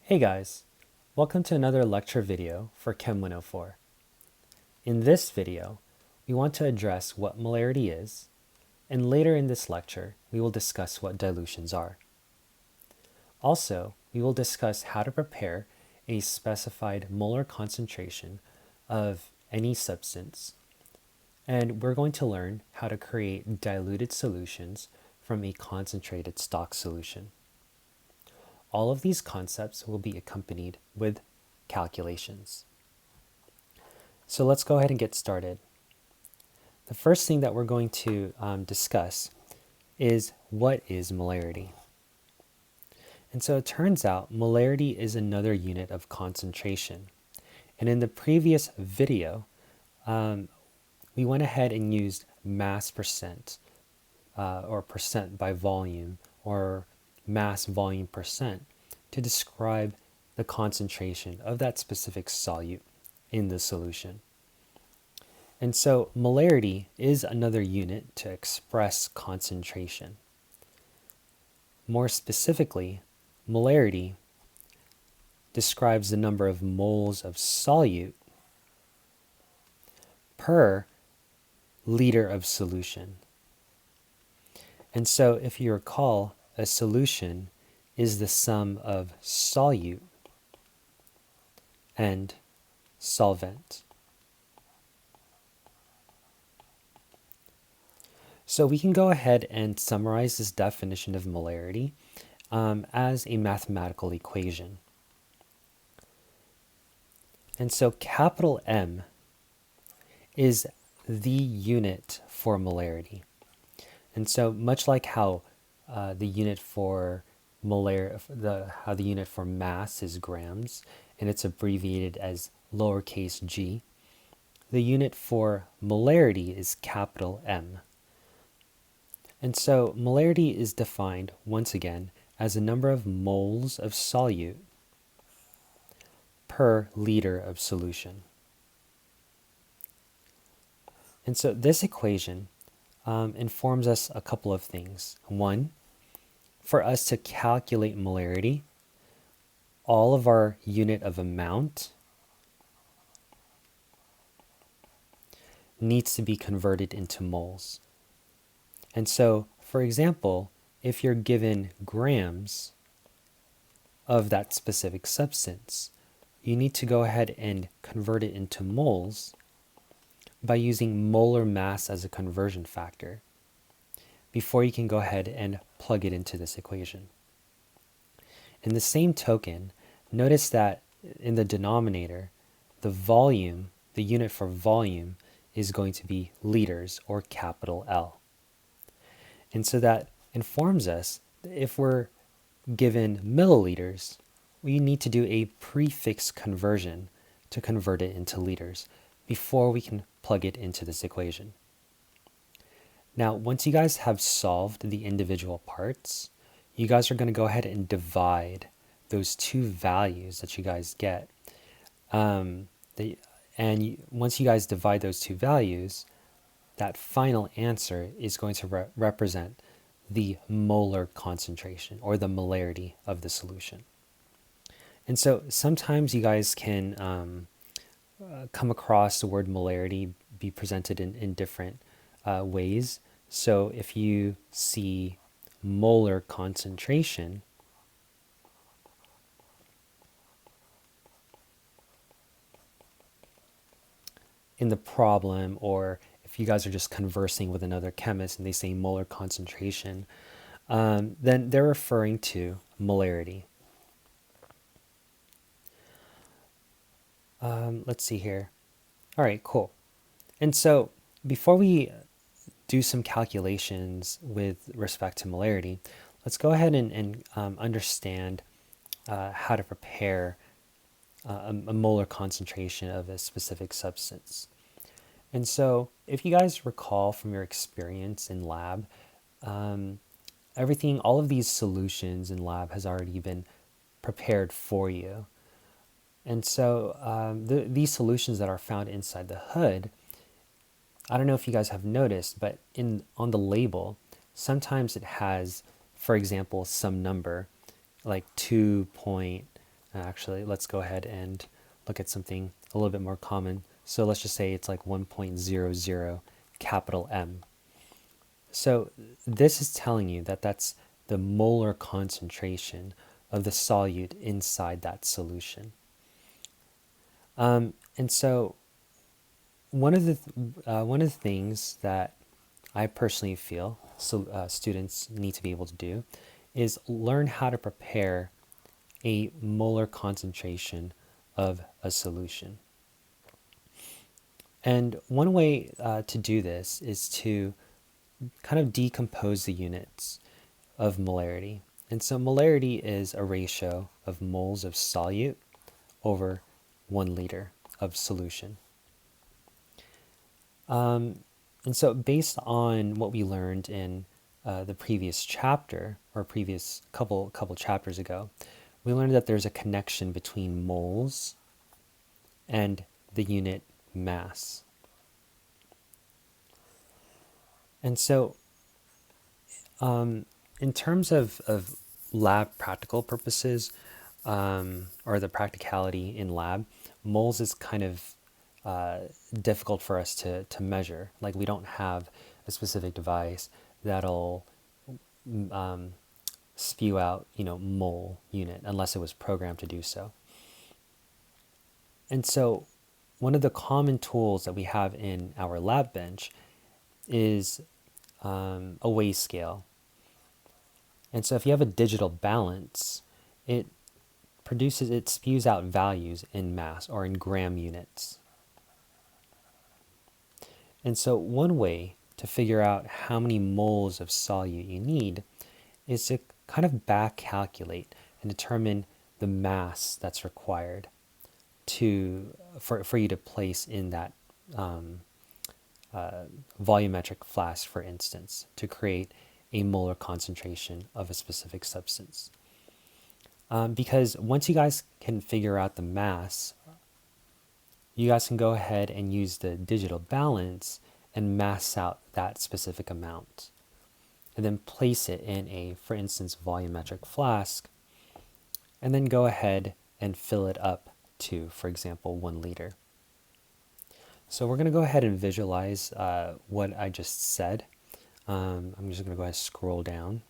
Hey guys, welcome to another lecture video for Chem 104. In this video, we want to address what molarity is, and later in this lecture, we will discuss what dilutions are. Also, we will discuss how to prepare a specified molar concentration of any substance, and we're going to learn how to create diluted solutions from a concentrated stock solution. All of these concepts will be accompanied with calculations. So let's go ahead and get started. The first thing that we're going to discuss is what is molarity. And so it turns out molarity is another unit of concentration. And in the previous video, we went ahead and used mass percent or percent by volume or mass volume percent to describe the concentration of that specific solute in the solution. And so molarity is another unit to express concentration. More specifically, molarity describes the number of moles of solute per liter of solution. And so if you recall, a solution is the sum of solute and solvent. So we can go ahead and summarize this definition of molarity as a mathematical equation. And so capital M is the unit for molarity. And so much like how the unit for how the unit for mass is grams, and it's abbreviated as lowercase g, the unit for molarity is capital M. And so molarity is defined once again as the number of moles of solute per liter of solution. And so this equation informs us a couple of things. One, for us to calculate molarity, all of our unit of amount needs to be converted into moles. And so, for example, if you're given grams of that specific substance, you need to go ahead and convert it into moles by using molar mass as a conversion factor before you can go ahead and plug it into this equation. In the same token, notice that in the denominator, the volume, the unit for volume, is going to be liters or capital L. And so that informs us that if we're given milliliters, we need to do a prefix conversion to convert it into liters before we can plug it into this equation. Now, once you guys have solved the individual parts, you guys are going to go ahead and divide those two values that you guys get. Once you guys divide those two values, that final answer is going to represent the molar concentration or the molarity of the solution. And so sometimes you guys can come across the word molarity be presented in different ways. So if you see molar concentration, in the problem, or if you guys are just conversing with another chemist and they say molar concentration, then they're referring to molarity. Let's see here. All right, cool. And so before we do some calculations with respect to molarity, let's go ahead and understand how to prepare a molar concentration of a specific substance. And so if you guys recall from your experience in lab, all of these solutions in lab has already been prepared for you. And so these solutions that are found inside the hood, I don't know if you guys have noticed, but on the label, sometimes it has, for example, some number like 2.0 Actually, let's go ahead and look at something a little bit more common. So let's just say it's like 1.00 capital M. So this is telling you that that's the molar concentration of the solute inside that solution. And so one of the things that I personally feel students need to be able to do is learn how to prepare a molar concentration of a solution. And one way to do this is to kind of decompose the units of molarity. And so molarity is a ratio of moles of solute over 1 liter of solution. And so based on what we learned in the previous chapter, or previous couple chapters ago, we learned that there's a connection between moles and the unit mass. And so in terms of lab practical purposes, or the practicality in lab, moles is kind of difficult for us to measure. Like, we don't have a specific device that'll spew out, mole unit unless it was programmed to do so. And so one of the common tools that we have in our lab bench is a weigh scale. And so if you have a digital balance, it spews out values in mass or in gram units. And so one way to figure out how many moles of solute you need is to kind of back calculate and determine the mass that's required for you to place in that volumetric flask, for instance, to create a molar concentration of a specific substance. Because once you guys can figure out the mass, you guys can go ahead and use the digital balance and mass out that specific amount, and then place it in a, for instance, volumetric flask, and then go ahead and fill it up to, for example, 1 liter. So we're going to go ahead and visualize what I just said. I'm just going to go ahead and scroll down.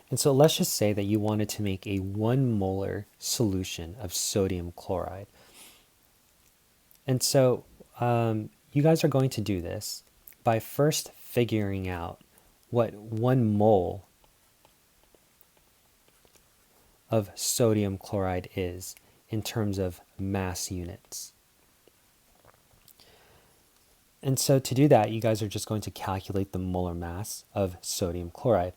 And so let's just say that you wanted to make a 1 molar solution of sodium chloride. And so you guys are going to do this by first figuring out what 1 mole of sodium chloride is in terms of mass units. And so to do that, you guys are just going to calculate the molar mass of sodium chloride.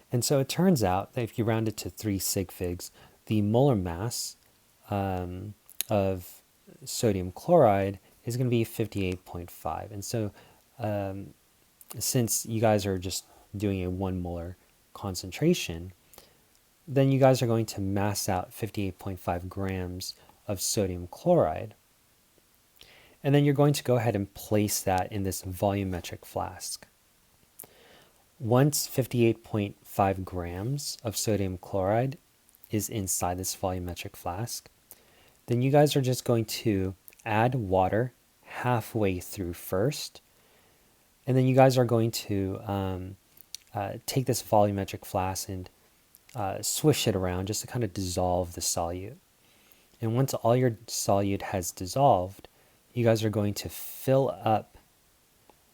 And so it turns out that if you round it to 3 sig figs, the molar mass of sodium chloride is going to be 58.5. And so since you guys are just doing a 1 molar concentration, then you guys are going to mass out 58.5 grams of sodium chloride. And then you're going to go ahead and place that in this volumetric flask. Once 58.5 grams of sodium chloride is inside this volumetric flask, then you guys are just going to add water halfway through first. And then you guys are going to take this volumetric flask and swish it around just to kind of dissolve the solute. And once all your solute has dissolved, you guys are going to fill up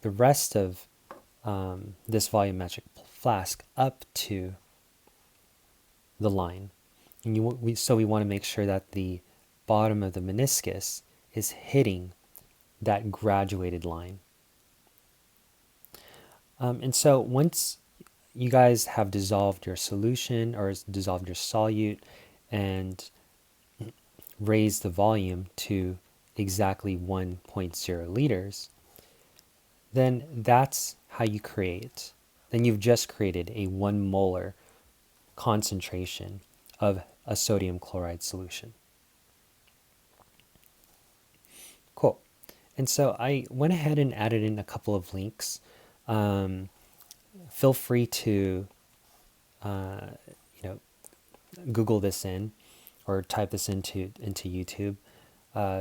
the rest of this volumetric flask up to the line. And so we want to make sure that the bottom of the meniscus is hitting that graduated line. And so once you guys have dissolved your solution or dissolved your solute and raised the volume to exactly 1.0 liters, then that's how you create. Then you've just created a 1 molar concentration of a sodium chloride solution. Cool. And so I went ahead and added in a couple of links feel free to Google this in or type this into YouTube.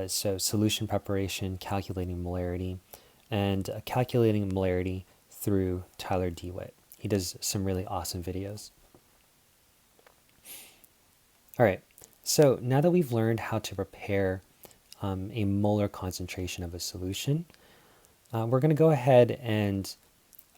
So solution preparation, calculating molarity, and calculating molarity through Tyler DeWitt. He does some really awesome videos. All right, so now that we've learned how to prepare a molar concentration of a solution, we're going to go ahead and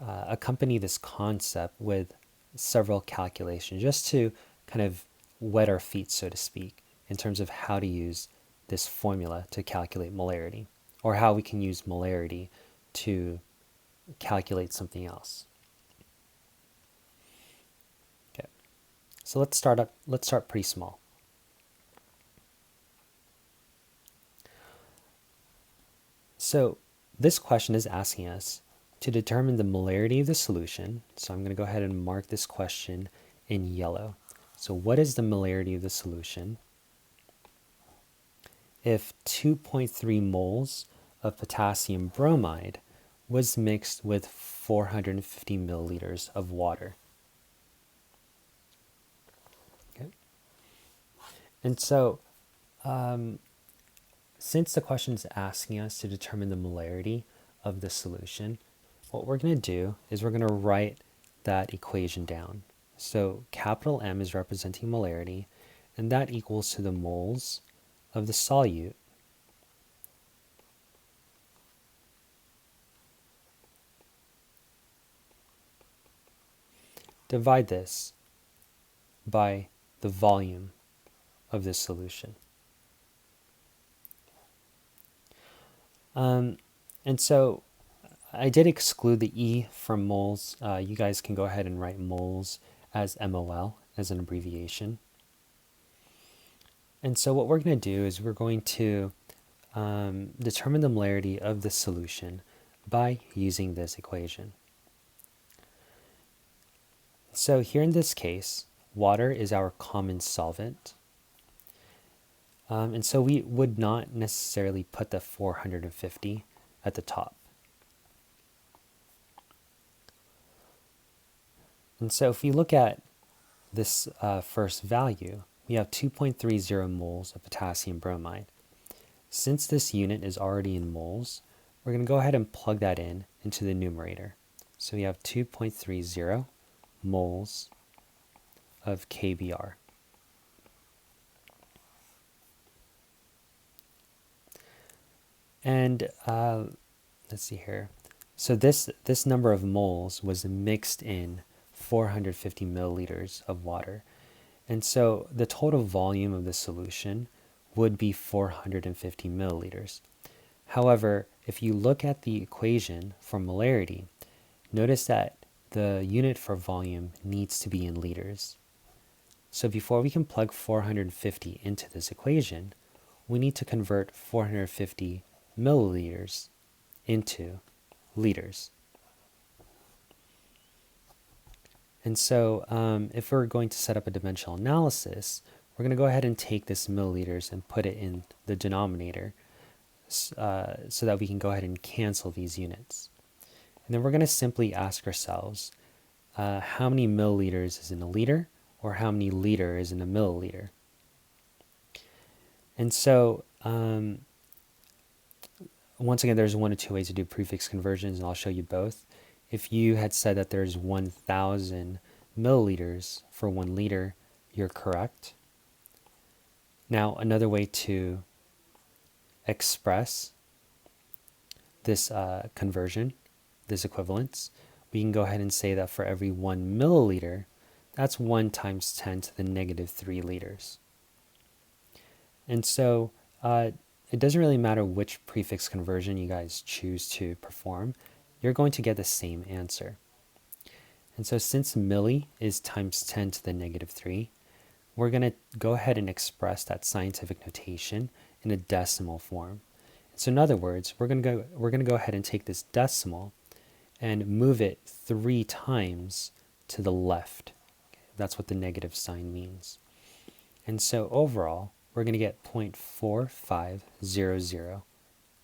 accompany this concept with several calculations just to kind of wet our feet, so to speak, in terms of how to use this formula to calculate molarity, or how we can use molarity to calculate something else. Okay, so let's start pretty small. So this question is asking us to determine the molarity of the solution. So I'm going to go ahead and mark this question in yellow. So what is the molarity of the solution if 2.3 moles of potassium bromide was mixed with 450 milliliters of water? Okay. And so since the question is asking us to determine the molarity of the solution, what we're going to do is we're going to write that equation down. So capital M is representing molarity, and that equals to the moles of the solute divide this by the volume of this solution. And so I did exclude the E from moles. You guys can go ahead and write moles as MOL as an abbreviation. And so what we're going to do is we're going to determine the molarity of the solution by using this equation. So here in this case, water is our common solvent. And so we would not necessarily put the 450 at the top. And so if we look at this first value, we have 2.30 moles of potassium bromide. Since this unit is already in moles, we're going to go ahead and plug that in into the numerator. So we have 2.30 moles of KBr. And let's see here. So this number of moles was mixed in 450 milliliters of water. And so the total volume of the solution would be 450 milliliters. However, if you look at the equation for molarity, notice that the unit for volume needs to be in liters. So before we can plug 450 into this equation, we need to convert 450 milliliters into liters. And so if we're going to set up a dimensional analysis, we're going to go ahead and take this milliliters and put it in the denominator so that we can go ahead and cancel these units. And then we're going to simply ask ourselves, how many milliliters is in a liter, or how many liter is in a milliliter? And so once again, there's one or two ways to do prefix conversions, and I'll show you both. If you had said that there's 1,000 milliliters for 1 liter, you're correct. Now, another way to express this conversion, this equivalence, we can go ahead and say that for every 1 milliliter, that's 1 times 10 to the negative 3 liters. And so it doesn't really matter which prefix conversion you guys choose to perform, you're going to get the same answer. And so since milli is times 10 to the negative 3, we're going to go ahead and express that scientific notation in a decimal form. So in other words, we're going to go ahead and take this decimal and move it 3 times to the left. That's what the negative sign means. And so overall, we're going to get 0.4500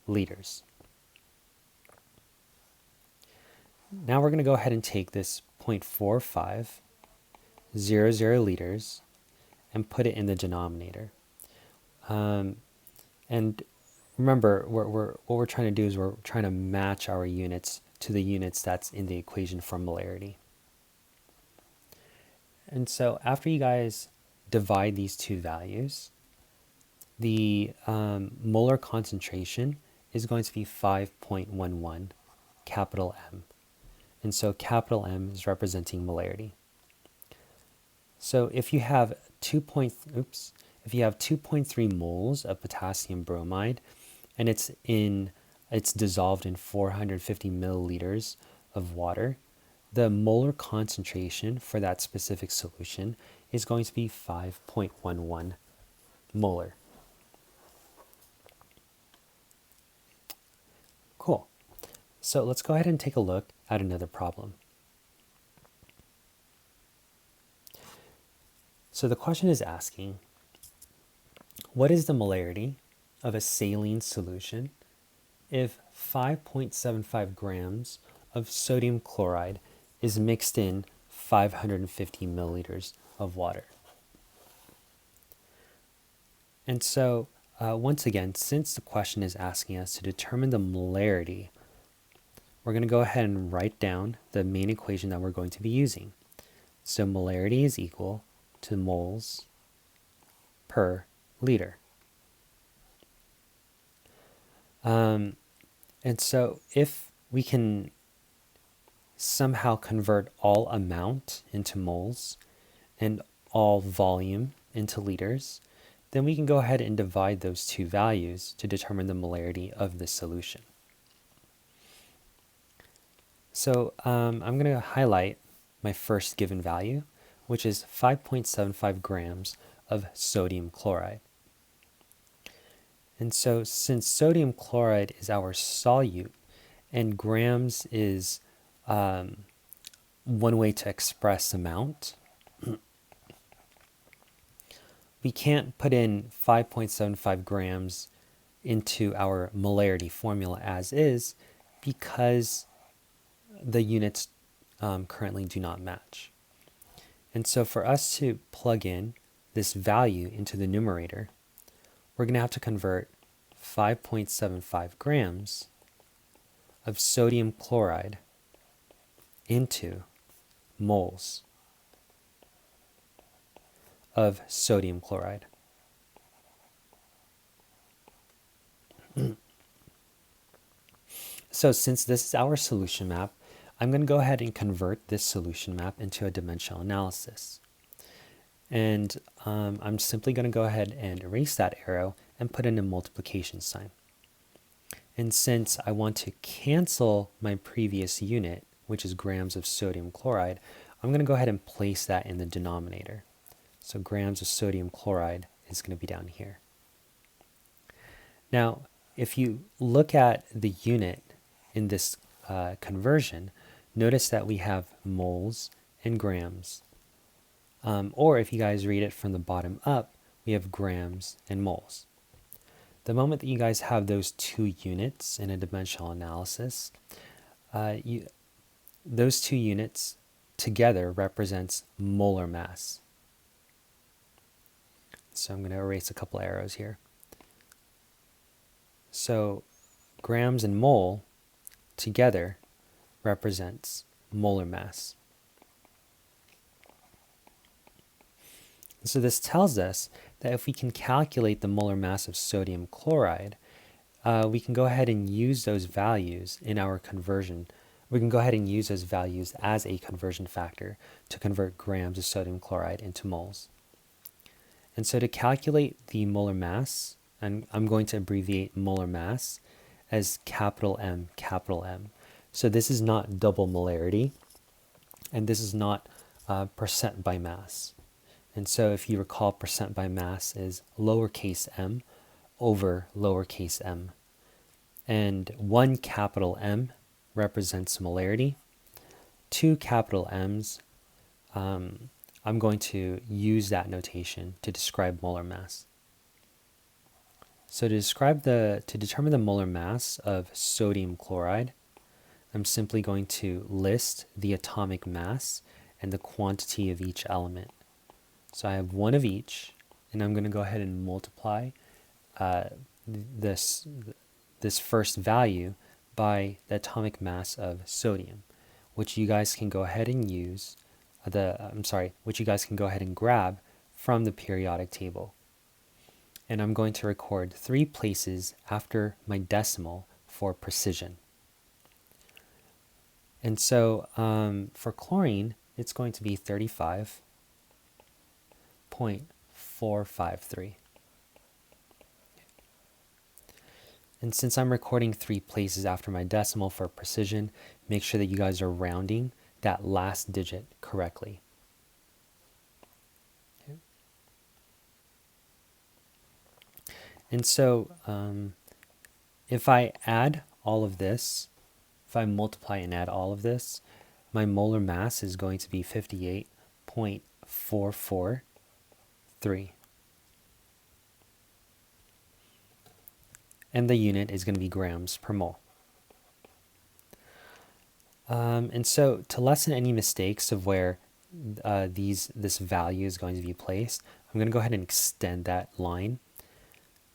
liters. Now we're going to go ahead and take this 0.4500 liters and put it in the denominator. And remember, what we're trying to do is we're trying to match our units to the units that's in the equation for molarity. And so after you guys divide these two values, the molar concentration is going to be 5.11, capital M. And so capital M is representing molarity. So if you have 2.3 moles of potassium bromide and it's dissolved in 450 milliliters of water, the molar concentration for that specific solution is going to be 5.11 molar. Cool. So let's go ahead and take a look at another problem. So the question is asking, what is the molarity of a saline solution if 5.75 grams of sodium chloride is mixed in 550 milliliters of water? And so once again, since the question is asking us to determine the molarity, we're going to go ahead and write down the main equation that we're going to be using. So molarity is equal to moles per liter. And so if we can somehow convert all amount into moles and all volume into liters, then we can go ahead and divide those two values to determine the molarity of the solution. So I'm going to highlight my first given value, which is 5.75 grams of sodium chloride. And so since sodium chloride is our solute and grams is one way to express amount, we can't put in 5.75 grams into our molarity formula as is because the units currently do not match. And so for us to plug in this value into the numerator, we're going to have to convert 5.75 grams of sodium chloride into moles of sodium chloride. So since this is our solution map, I'm going to go ahead and convert this solution map into a dimensional analysis. And I'm simply going to go ahead and erase that arrow and put in a multiplication sign. And since I want to cancel my previous unit, which is grams of sodium chloride, I'm going to go ahead and place that in the denominator. So grams of sodium chloride is going to be down here. Now, if you look at the unit in this conversion, notice that we have moles and grams. Or if you guys read it from the bottom up, we have grams and moles. The moment that you guys have those two units in a dimensional analysis, those two units together represents molar mass. So I'm going to erase a couple arrows here. So grams and mole together represents molar mass. So this tells us that if we can calculate the molar mass of sodium chloride, we can go ahead and use those values in our conversion. We can go ahead and use those values as a conversion factor to convert grams of sodium chloride into moles. And so to calculate the molar mass, and I'm going to abbreviate molar mass as capital M, capital M. So this is not double molarity, and this is not percent by mass. And so if you recall, percent by mass is lowercase m over lowercase m. And one capital M represents molarity. Two capital M's, I'm going to use that notation to describe molar mass. So to determine the molar mass of sodium chloride, I'm simply going to list the atomic mass and the quantity of each element. So I have one of each, and I'm going to go ahead and multiply this first value by the atomic mass of sodium, which you guys can go ahead and use which you guys can go ahead and grab from the periodic table. And I'm going to record 3 places after my decimal for precision. And so for chlorine, it's going to be 35.453. And since I'm recording 3 places after my decimal for precision, make sure that you guys are rounding that last digit correctly. Okay. And so if I add all of this, if I multiply and add all of this, my molar mass is going to be 58.443. And the unit is going to be grams per mole. And so to lessen any mistakes of where this value is going to be placed, I'm going to go ahead and extend that line.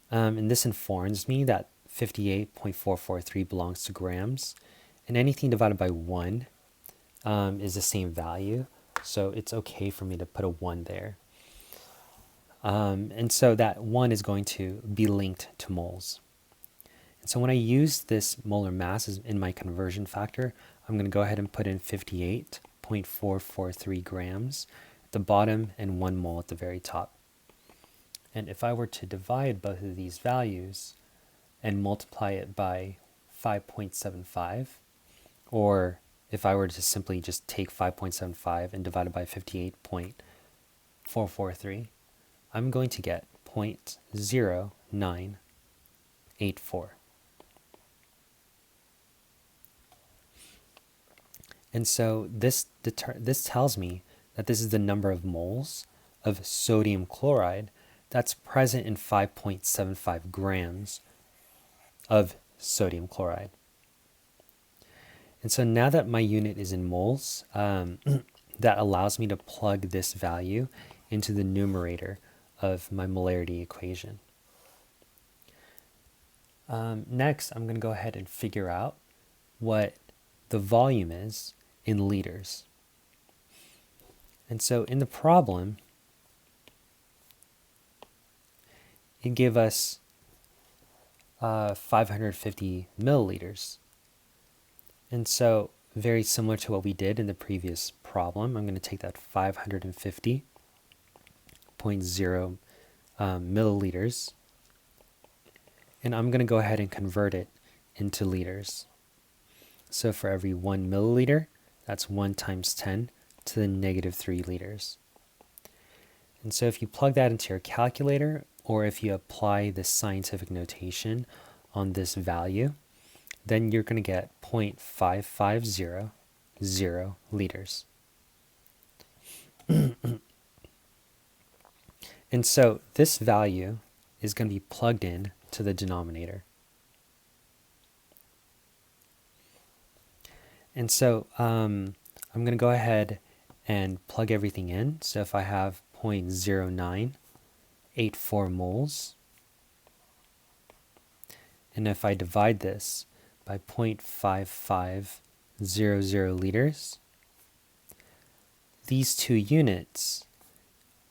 And this informs me that 58.443 belongs to grams, and anything divided by 1 is the same value, so it's okay for me to put a 1 there. And so that 1 is going to be linked to moles. And so when I use this molar mass in my conversion factor, I'm going to go ahead and put in 58.443 grams at the bottom and 1 mole at the very top. And if I were to divide both of these values and multiply it by 5.75, or if I were to simply just take 5.75 and divide it by 58.443, I'm going to get 0.0984. And so this tells me that this is the number of moles of sodium chloride that's present in 5.75 grams of sodium chloride. And so now that my unit is in moles, that allows me to plug this value into the numerator of my molarity equation. Next, I'm going to go ahead and figure out what the volume is in liters. And so in the problem, it gave us 550 milliliters. And so very similar to what we did in the previous problem, I'm going to take that 550.0 milliliters, and I'm going to go ahead and convert it into liters. So for every 1 milliliter, that's 1 times 10 to the negative 3 liters. And so if you plug that into your calculator, or if you apply the scientific notation on this value, then you're going to get 0.5500 liters. And so this value is going to be plugged in to the denominator. And so I'm going to go ahead and plug everything in. So if I have 0.0984 moles, and if I divide this by 0.5500 liters, these two units,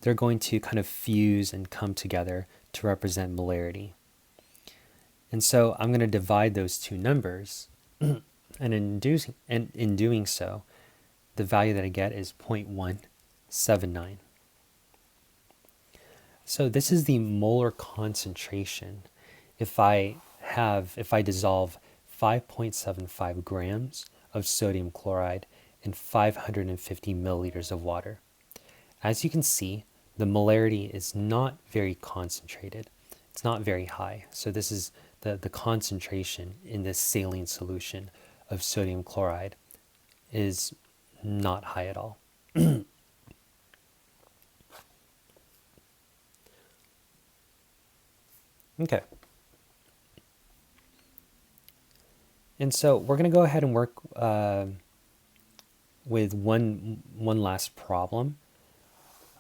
they're going to kind of fuse and come together to represent molarity. And so I'm going to divide those two numbers, and in doing so, the value that I get is 0.179. So this is the molar concentration if I dissolve 5.75 grams of sodium chloride in 550 milliliters of water. As you can see, the molarity is not very concentrated. It's not very high. So this is the concentration in this saline solution of sodium chloride is not high at all. Okay. And so we're going to go ahead and work with one last problem.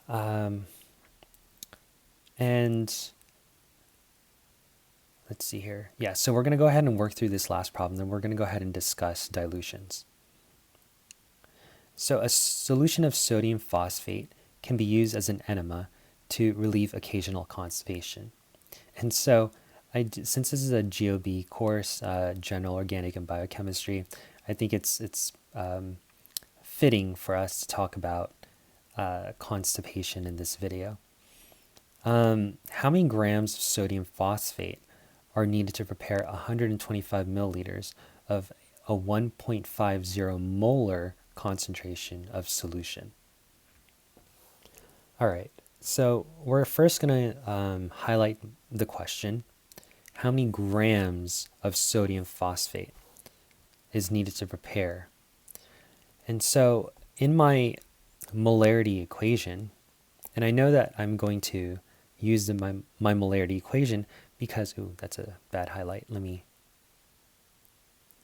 And let's see here. Yeah, so we're going to go ahead and work through this last problem, then we're going to go ahead and discuss dilutions. So a solution of sodium phosphate can be used as an enema to relieve occasional constipation. And so since this is a GOB course, General Organic and Biochemistry, I think it's fitting for us to talk about constipation in this video. How many grams of sodium phosphate are needed to prepare 125 milliliters of a 1.50 molar concentration of solution? All right, so we're first going to highlight the question. How many grams of sodium phosphate is needed to prepare? And so in my molarity equation, and I know that I'm going to use my molarity equation because, ooh, that's a bad highlight. Let me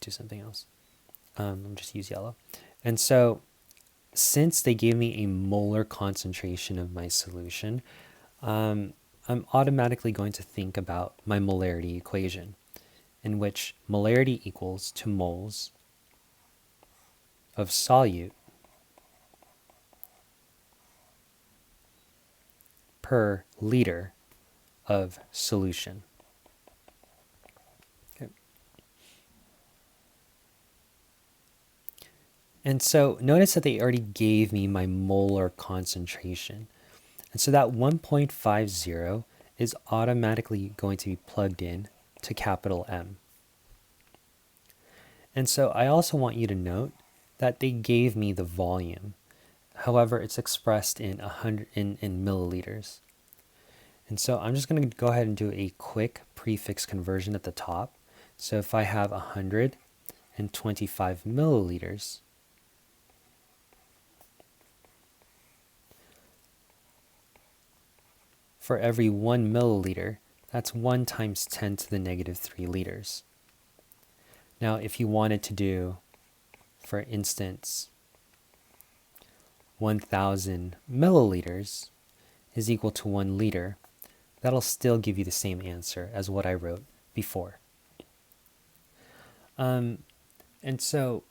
do something else. Let me just use yellow. And so since they gave me a molar concentration of my solution, I'm automatically going to think about my molarity equation, in which molarity equals to moles of solute per liter of solution. Okay. And so notice that they already gave me my molar concentration. And so that 1.50 is automatically going to be plugged in to capital M. And so I also want you to note that they gave me the volume. However, it's expressed in milliliters. And so I'm just going to go ahead and do a quick prefix conversion at the top. So if I have 125 milliliters, for every 1 milliliter, that's 1 times 10 to the negative 3 liters. Now, if you wanted to do, for instance, 1,000 milliliters is equal to 1 liter, that'll still give you the same answer as what I wrote before. And so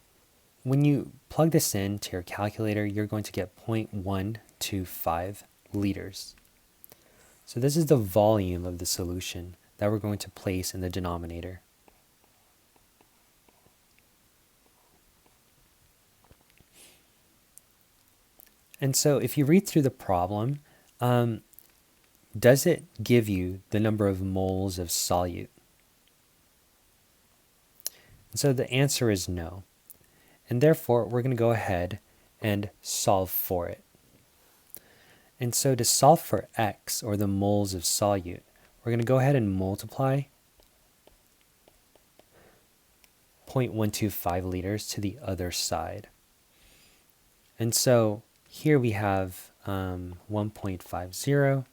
when you plug this into your calculator, you're going to get 0.125 liters. So this is the volume of the solution that we're going to place in the denominator. And so if you read through the problem, does it give you the number of moles of solute? And so the answer is no. And therefore, we're going to go ahead and solve for it. And so to solve for x, or the moles of solute, we're going to go ahead and multiply 0.125 liters to the other side. And so here we have 1.50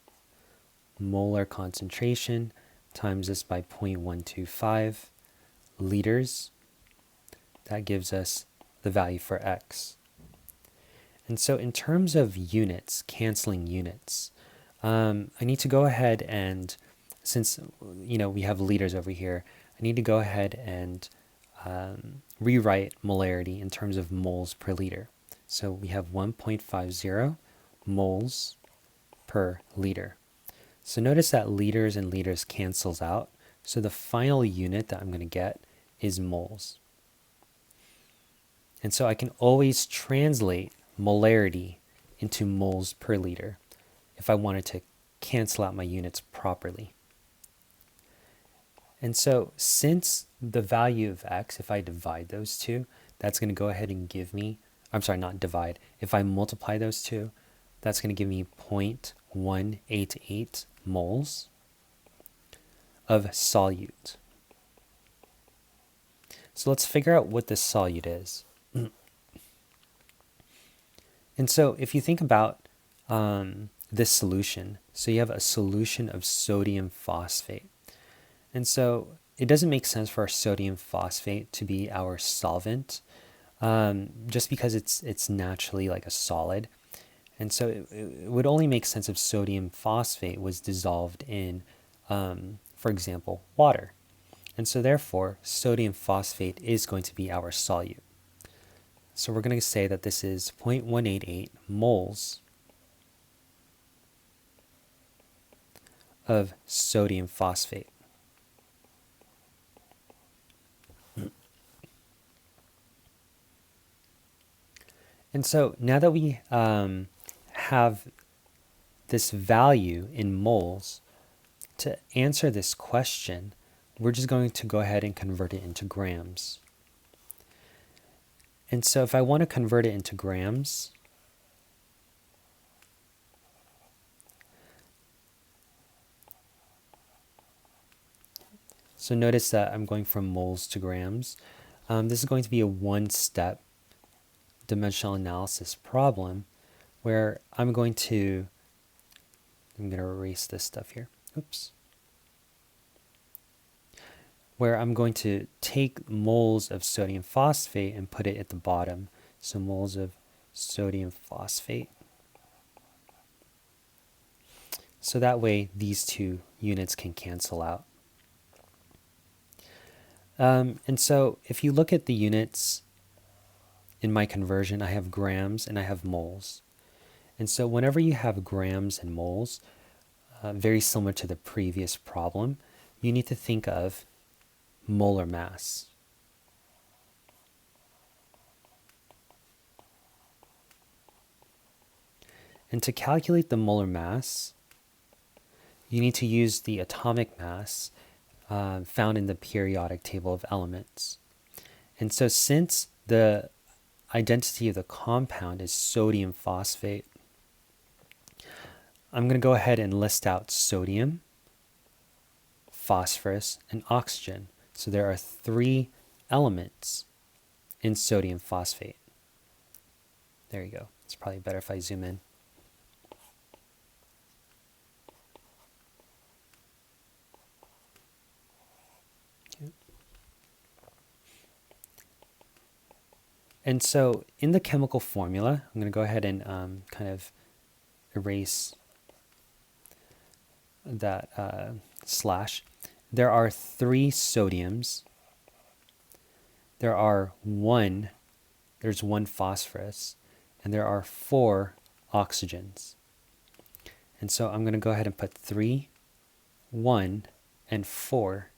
molar concentration times this by 0.125 liters. That gives us the value for x. And so in terms of units, canceling units, I need to go ahead and, since we have liters over here, I need to go ahead and rewrite molarity in terms of moles per liter. So we have 1.50 moles per liter. So notice that liters and liters cancels out. So the final unit that I'm going to get is moles. And so I can always translate molarity into moles per liter if I wanted to cancel out my units properly. And so since the value of x, if I divide those two, that's going to go ahead and give me, I'm sorry, not divide. If I multiply those two, that's going to give me 0.188 moles of solute. So let's figure out what this solute is. And so if you think about this solution, so you have a solution of sodium phosphate. And so it doesn't make sense for our sodium phosphate to be our solvent, just because it's naturally like a solid. And so it would only make sense if sodium phosphate was dissolved in, for example, water. And so therefore, sodium phosphate is going to be our solute. So we're going to say that this is 0.188 moles of sodium phosphate. And so now that we have this value in moles, to answer this question, we're just going to go ahead and convert it into grams. And so if I want to convert it into grams, so notice that I'm going from moles to grams. This is going to be a one-step dimensional analysis problem where I'm going to erase this stuff here. Oops. Where I'm going to take moles of sodium phosphate and put it at the bottom. So moles of sodium phosphate. So that way these two units can cancel out. And so if you look at the units in my conversion, I have grams and I have moles. And so whenever you have grams and moles, very similar to the previous problem, you need to think of molar mass. And to calculate the molar mass, you need to use the atomic mass found in the periodic table of elements. And so since the identity of the compound is sodium phosphate, I'm going to go ahead and list out sodium, phosphorus, and oxygen. So there are 3 elements in sodium phosphate. There you go. It's probably better if I zoom in. And so in the chemical formula, I'm going to go ahead and kind of erase that slash. There are 3 sodiums. There's 1 phosphorus, and there are 4 oxygens. And so I'm going to go ahead and put 3, 1, and 4.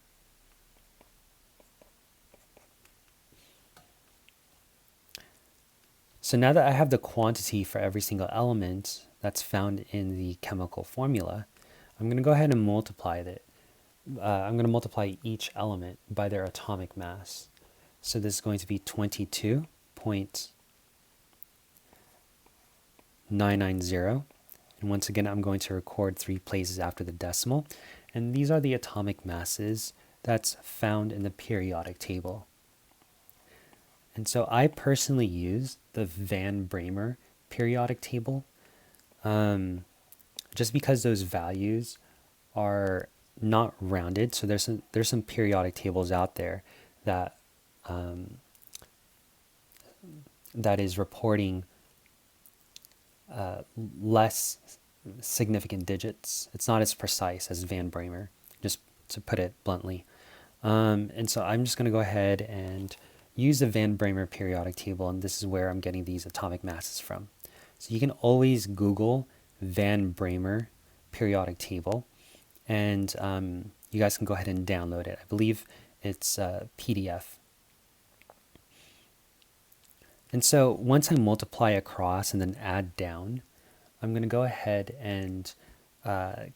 So now that I have the quantity for every single element that's found in the chemical formula, I'm going to go ahead and multiply it. I'm going to multiply each element by their atomic mass. So this is going to be 22.990. And once again, I'm going to record 3 places after the decimal. And these are the atomic masses that's found in the periodic table. And so I personally use the Van Bramer periodic table just because those values are not rounded. So there's some periodic tables out there that that is reporting less significant digits. It's not as precise as Van Bramer, just to put it bluntly. And so I'm just going to go ahead and use the Van Bramer periodic table, and this is where I'm getting these atomic masses from. So you can always Google Van Bramer periodic table, and you guys can go ahead and download it. I believe it's PDF. And so once I multiply across and then add down, I'm going to go ahead and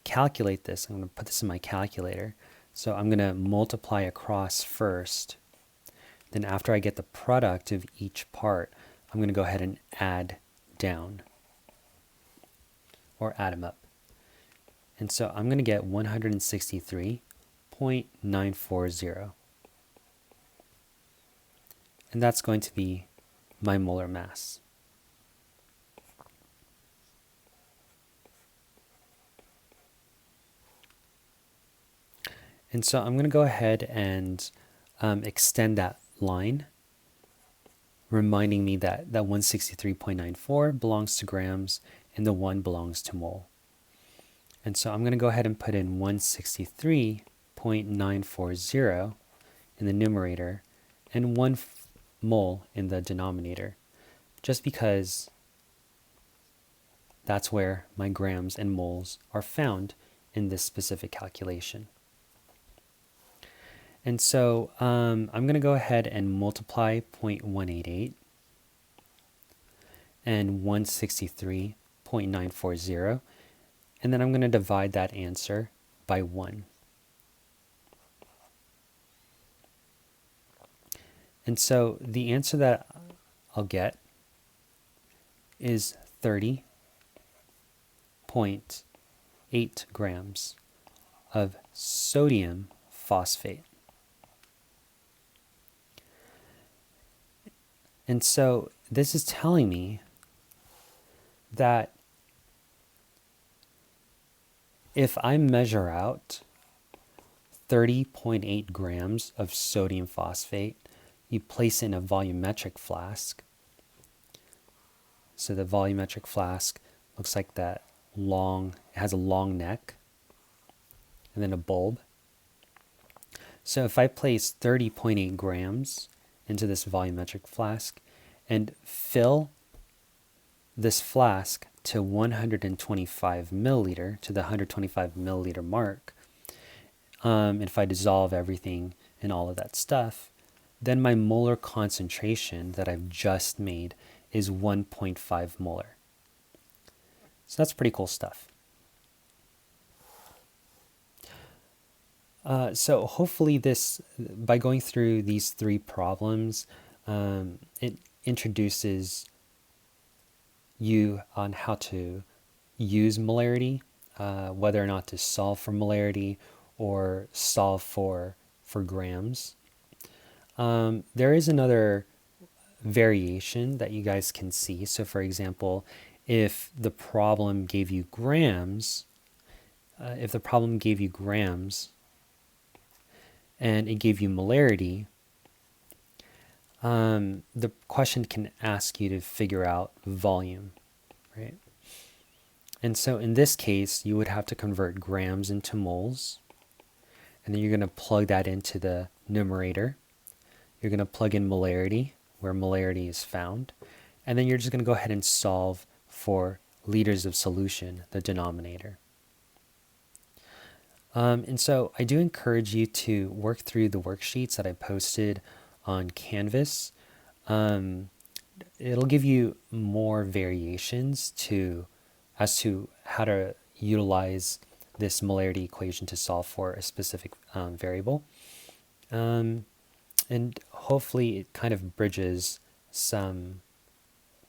calculate this. I'm going to put this in my calculator. So I'm going to multiply across first. Then after I get the product of each part, I'm going to go ahead and add down, or add them up. And so I'm going to get 163.940. And that's going to be my molar mass. And so I'm going to go ahead and extend that line, reminding me that 163.94 belongs to grams and the 1 belongs to mole. And so I'm going to go ahead and put in 163.940 in the numerator and 1 mole in the denominator, just because that's where my grams and moles are found in this specific calculation. And so I'm going to go ahead and multiply 0.188 and 163.940, and then I'm going to divide that answer by 1. And so the answer that I'll get is 30.8 grams of sodium phosphate. And so this is telling me that if I measure out 30.8 grams of sodium phosphate, you place it in a volumetric flask. So the volumetric flask looks like that long, it has a long neck and then a bulb. So if I place 30.8 grams into this volumetric flask and fill this flask to 125 milliliter, to the 125 milliliter mark, and if I dissolve everything and all of that stuff, then my molar concentration that I've just made is 1.5 molar. So that's pretty cool stuff. So hopefully this, by going through these 3 problems, it introduces you on how to use molarity, whether or not to solve for molarity or solve for grams. There is another variation that you guys can see. So for example, if the problem gave you grams, and it gave you molarity, the question can ask you to figure out volume, right? And so in this case, you would have to convert grams into moles, and then you're going to plug that into the numerator. You're going to plug in molarity, where molarity is found, and then you're just going to go ahead and solve for liters of solution, the denominator. And so I do encourage you to work through the worksheets that I posted on Canvas. It'll give you more variations as to how to utilize this molarity equation to solve for a specific variable. And hopefully it kind of bridges some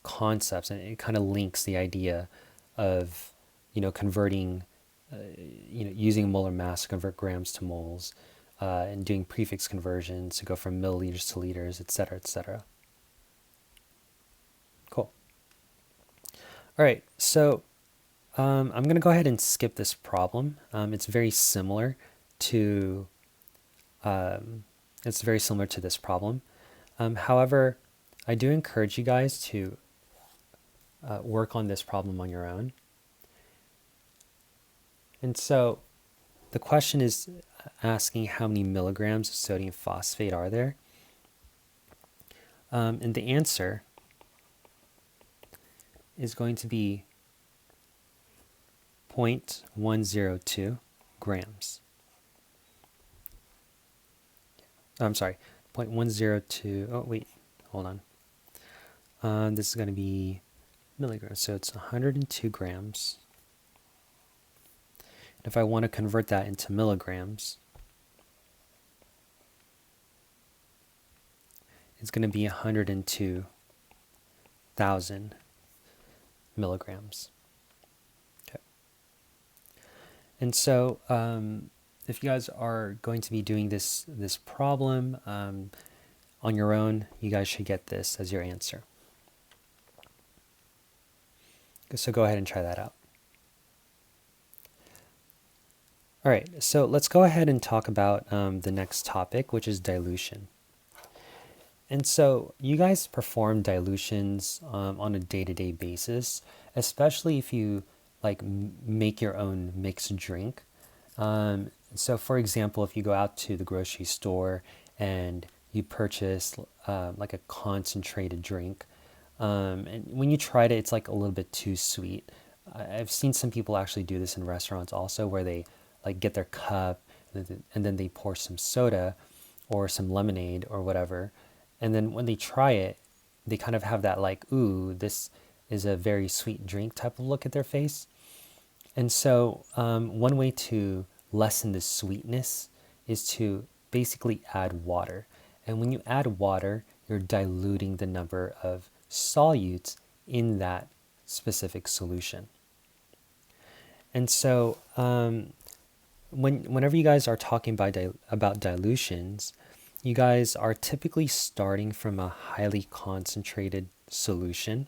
concepts, and it kind of links the idea of, converting, using molar mass to convert grams to moles, and doing prefix conversions to go from milliliters to liters, etc., etc. Cool. All right, so I'm going to go ahead and skip this problem. It's very similar to this problem. However, I do encourage you guys to work on this problem on your own. And so the question is asking how many milligrams of sodium phosphate are there? And the answer is going to be 0.102 grams. I'm sorry, 0.102, oh wait, hold on. This is going to be milligrams, so it's 102 grams. And if I want to convert that into milligrams, it's going to be 102,000 milligrams. Okay. And so if you guys are going to be doing this problem on your own, you guys should get this as your answer. So go ahead and try that out. All All right, so let's go ahead and talk about the next topic, which is dilution. And so you guys perform dilutions on a day-to-day basis, especially if you like make your own mixed drink. So for example, if you go out to the grocery store and you purchase like a concentrated drink, and when you tried it, it's like a little bit too sweet. I've seen some people actually do this in restaurants also, where they like get their cup and then they pour some soda or some lemonade or whatever. And then when they try it, they kind of have that like, ooh, this is a very sweet drink type of look at their face. And so one way to lessen the sweetness is to basically add water. And when you add water, you're diluting the number of solutes in that specific solution. And so whenever you guys are talking about dilutions, you guys are typically starting from a highly concentrated solution,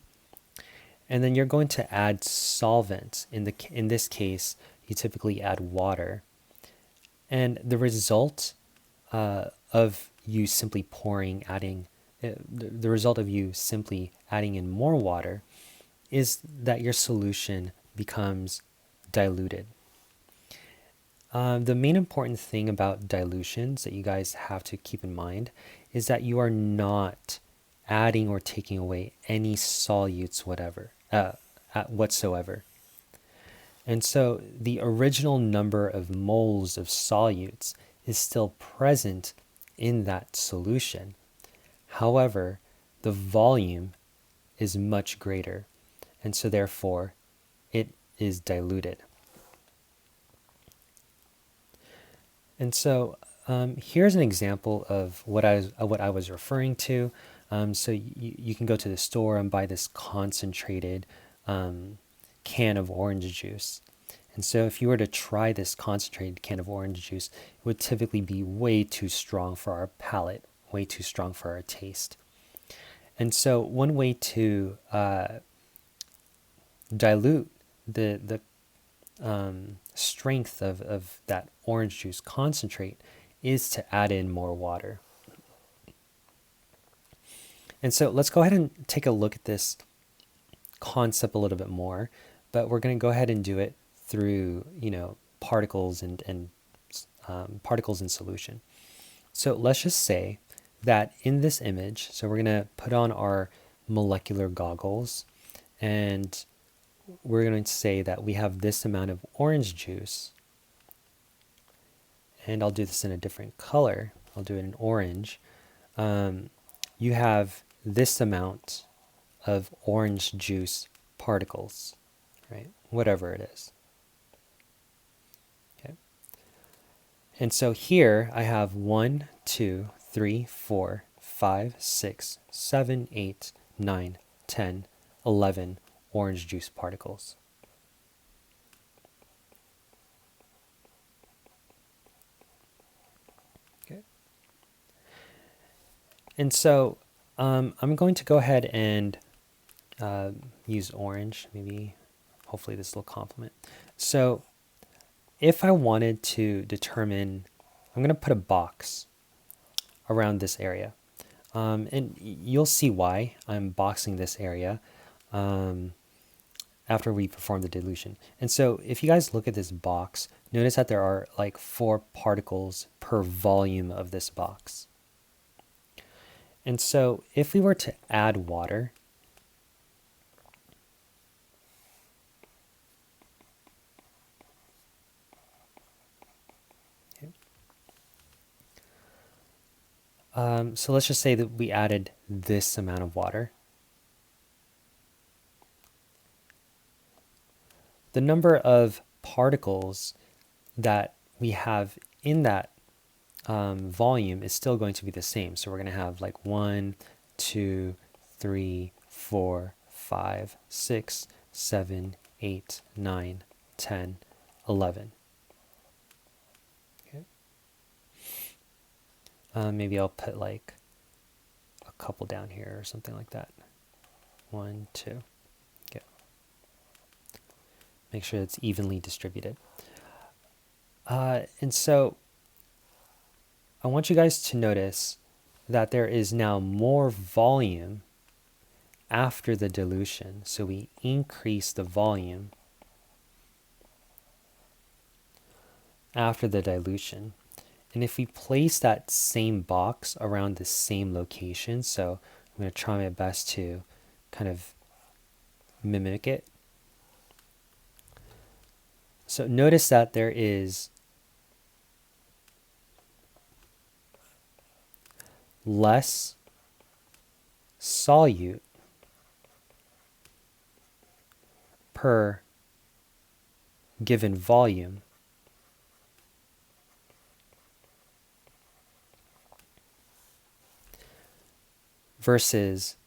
and then you're going to add solvent. In this case, you typically add water, and the result of you simply the result of you simply adding in more water is that your solution becomes diluted. The main important thing about dilutions that you guys have to keep in mind is that you are not adding or taking away any solutes whatsoever. And so the original number of moles of solutes is still present in that solution. However, the volume is much greater, and so therefore it is diluted. And so here's an example of what I was referring to. So you can go to the store and buy this concentrated can of orange juice. And so if you were to try this concentrated can of orange juice, it would typically be way too strong for our palate, way too strong for our taste. And so one way to dilute the strength of that orange juice concentrate is to add in more water. And so let's go ahead and take a look at this concept a little bit more, but we're going to go ahead and do it through, particles and particles in solution. So let's just say that in this image, so we're going to put on our molecular goggles, and we're going to say that we have this amount of orange juice, and I'll do this in a different color. I'll do it in orange. You have this amount of orange juice particles, right? Whatever it is. Okay. And so here I have 1, 2, 3, 4, 5, 6, 7, 8, 9, 10, 11 orange juice particles. Okay. And so I'm going to go ahead and use orange, maybe, hopefully this will complement. So if I wanted to determine, I'm going to put a box around this area. And you'll see why I'm boxing this area after we perform the dilution. And so if you guys look at this box, notice that there are like 4 particles per volume of this box. And so if we were to add water, so let's just say that we added this amount of water. The number of particles that we have in that volume is still going to be the same. So we're going to have like 1, 2, 3, 4, 5, 6, 7, 8, 9, 10, 11. Okay. Maybe I'll put like a couple down here or something like that. 1, 2. Okay. Make sure it's evenly distributed. And so I want you guys to notice that there is now more volume after the dilution. So we increase the volume after the dilution. And if we place that same box around the same location, so I'm going to try my best to kind of mimic it. So notice that there is less solute per given volume versus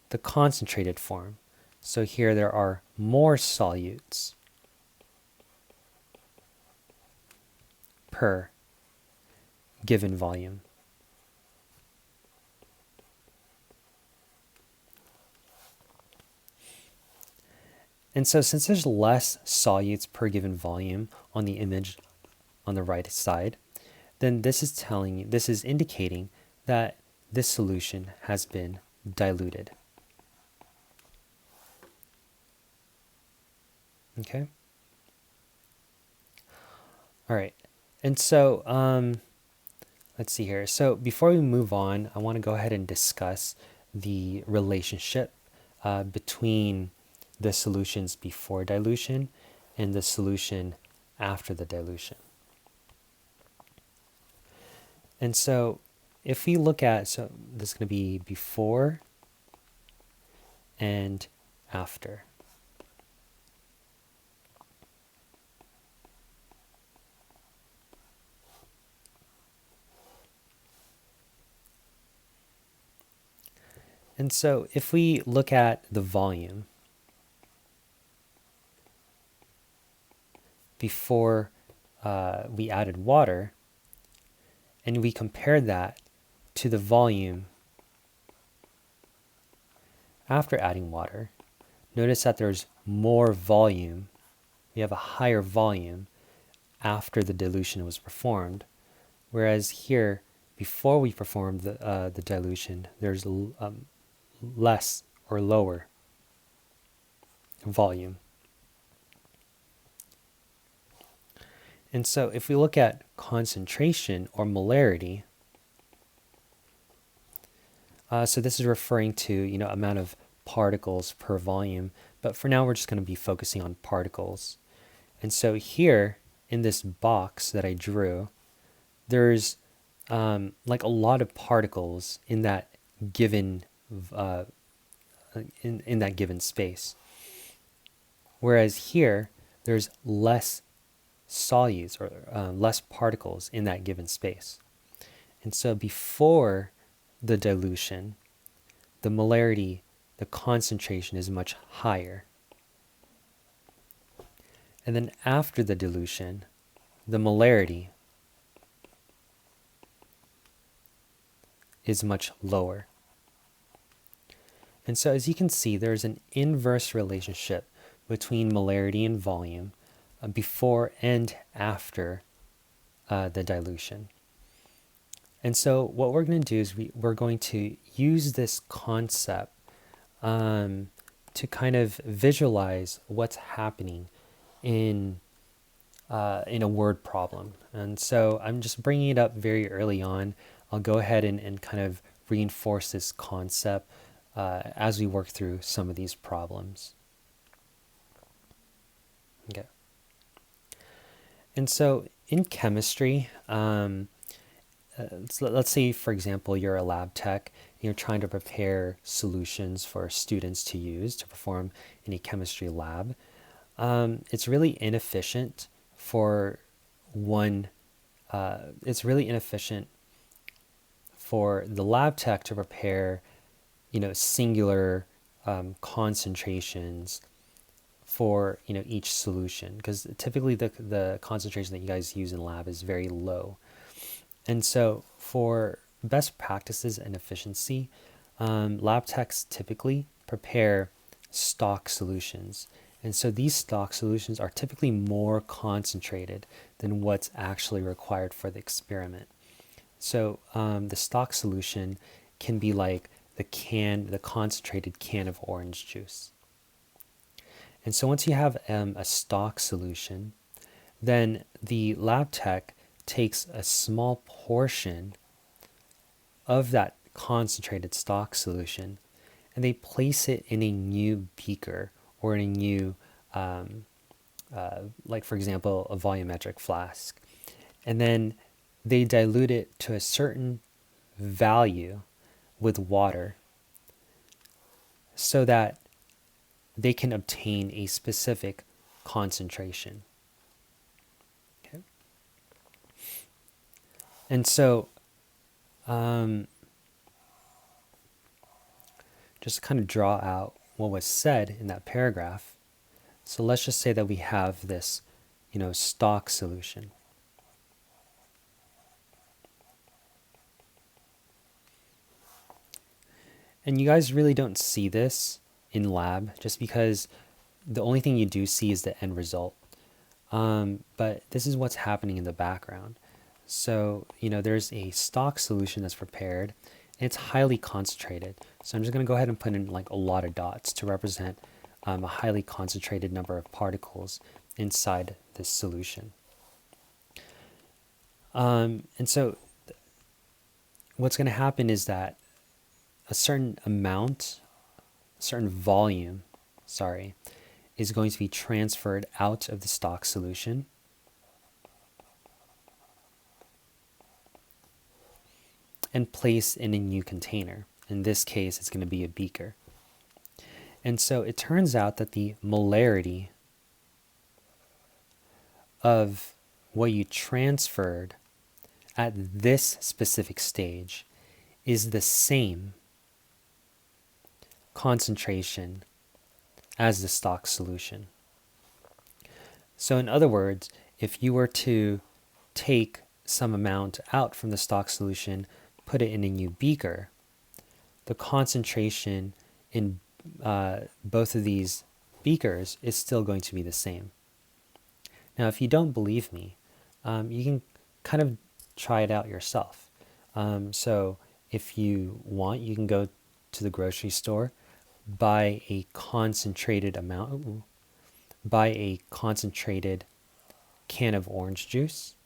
the concentrated form. So here there are more solutes per given volume. And so since there's less solutes per given volume on the image on the right side, then this is indicating that this solution has been diluted. Okay? All right. And so let's see here. So before we move on, I want to go ahead and discuss the relationship between the solutions before dilution and the solution after the dilution. And so if we look at, so this is going to be before and after. And so if we look at the volume before we added water, and we compare that to the volume after adding water, notice that there's more volume. We have a higher volume after the dilution was performed, whereas here, before we performed the dilution, there's less or lower volume. And so if we look at concentration or molarity, so this is referring to, amount of particles per volume, but for now we're just going to be focusing on particles. And so here in this box that I drew, there's like a lot of particles in that given in that given space. Whereas here there's less solutes or less particles in that given space. And so before the dilution, the molarity, the concentration is much higher. And then after the dilution, the molarity is much lower. And so as you can see, there's an inverse relationship between molarity and volume before and after the dilution. And so what we're going to do is we're going to use this concept to kind of visualize what's happening in a word problem. And so I'm just bringing it up very early on. I'll go ahead and kind of reinforce this concept as we work through some of these problems. Okay. And so in chemistry, let's say, for example, you're a lab tech, and you're trying to prepare solutions for students to use to perform in a chemistry lab. It's really inefficient for the lab tech to prepare, singular concentrations for each solution, because typically the concentration that you guys use in lab is very low. And so for best practices and efficiency, lab techs typically prepare stock solutions. And so these stock solutions are typically more concentrated than what's actually required for the experiment. So the stock solution can be like the concentrated can of orange juice. And so once you have a stock solution, then the lab tech takes a small portion of that concentrated stock solution and they place it in a new beaker or in a new, like for example, a volumetric flask. And then they dilute it to a certain value with water so that they can obtain a specific concentration. Okay. And so, just to kind of draw out what was said in that paragraph. So let's just say that we have this, stock solution. And you guys really don't see this in lab just because the only thing you do see is the end result. But this is what's happening in the background. So, there's a stock solution that's prepared and it's highly concentrated. So I'm just going to go ahead and put in like a lot of dots to represent a highly concentrated number of particles inside this solution. And so what's going to happen is that a certain volume, is going to be transferred out of the stock solution. And placed in a new container. In this case, it's going to be a beaker. And so it turns out that the molarity of what you transferred at this specific stage is the same concentration as the stock solution. So in other words, if you were to take some amount out from the stock solution, put it in a new beaker, the concentration in both of these beakers is still going to be the same. Now, if you don't believe me, you can kind of try it out yourself. So if you want, you can go to the grocery store, buy a concentrated can of orange juice,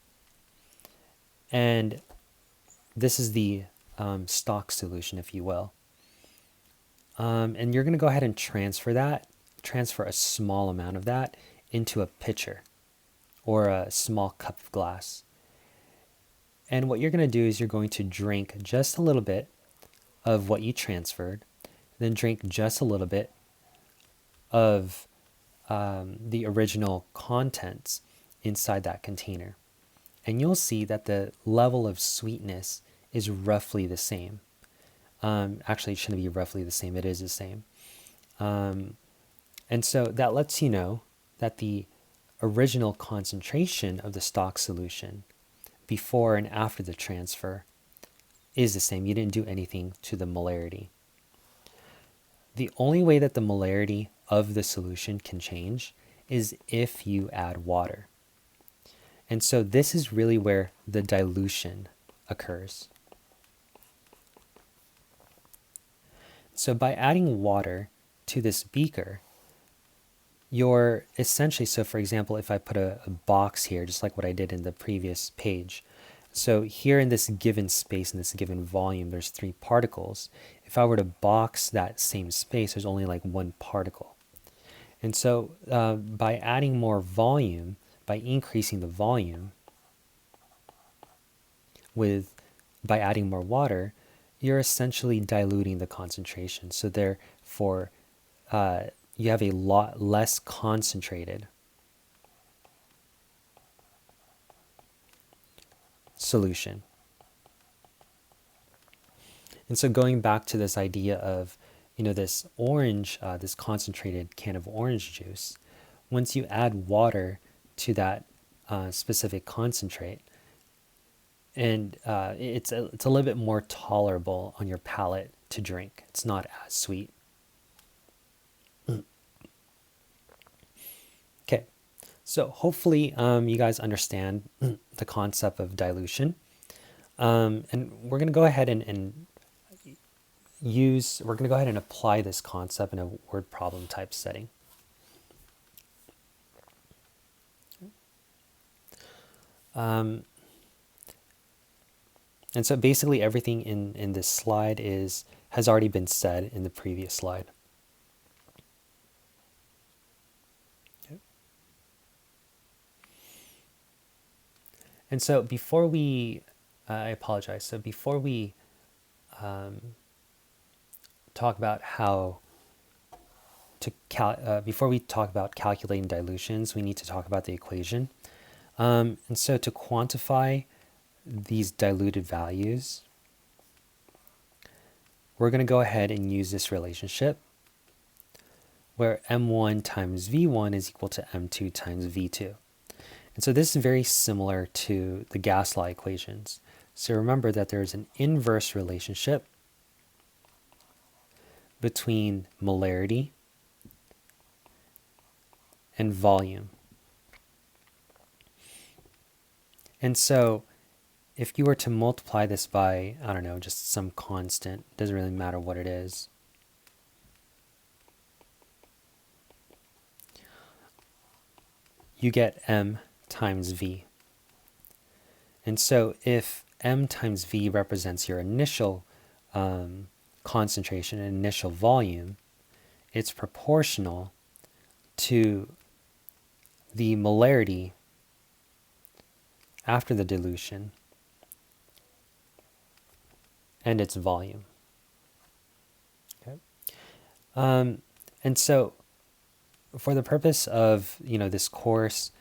and this is the stock solution, if you will. And you're going to go ahead and transfer a small amount of that into a pitcher or a small cup of glass. And what you're going to do is you're going to drink just a little bit of what you transferred, then drink just a little bit of the original contents inside that container. And you'll see that the level of sweetness is roughly the same. Actually, it shouldn't be roughly the same. It is the same. And so that lets you know that the original concentration of the stock solution before and after the transfer is the same. You didn't do anything to the molarity. The only way that the molarity of the solution can change is if you add water. And so this is really where the dilution occurs. So by adding water to this beaker, you're essentially, so for example, if I put a box here, just like what I did in the previous page. So here in this given space, in this given volume, there's 3 particles. If I were to box that same space, there's only like 1 particle. And so by adding more volume, by increasing the volume by adding more water, you're essentially diluting the concentration. So therefore, you have a lot less concentrated solution. And so going back to this idea of, this this concentrated can of orange juice, once you add water to that specific concentrate, and it's a little bit more tolerable on your palate to drink. It's not as sweet. So hopefully you guys understand the concept of dilution. And we're going to go ahead and we're going to go ahead and apply this concept in a word problem type setting. And so basically everything in this slide has already been said in the previous slide. And so before we, I apologize. So before we talk about before we talk about calculating dilutions, we need to talk about the equation. And so to quantify these diluted values, we're going to go ahead and use this relationship where m1 times v1 is equal to m2 times v2. And so this is very similar to the gas law equations. So remember that there's an inverse relationship between molarity and volume. And so if you were to multiply this by, I don't know, just some constant, doesn't really matter what it is, you get m times v. And so if m times v represents your initial concentration and initial volume, it's proportional to the molarity after the dilution and its volume. Okay. And so for the purpose of this course,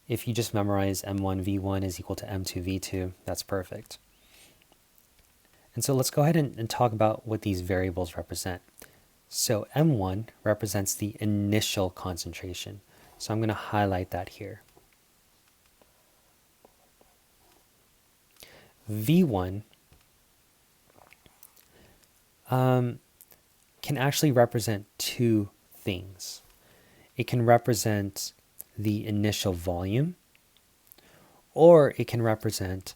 if you just memorize m1 v1 is equal to m2 v2, that's perfect. And so let's go ahead and talk about what these variables represent. So m1 represents the initial concentration. So I'm going to highlight that here. V1 can actually represent two things. It can represent the initial volume, or it can represent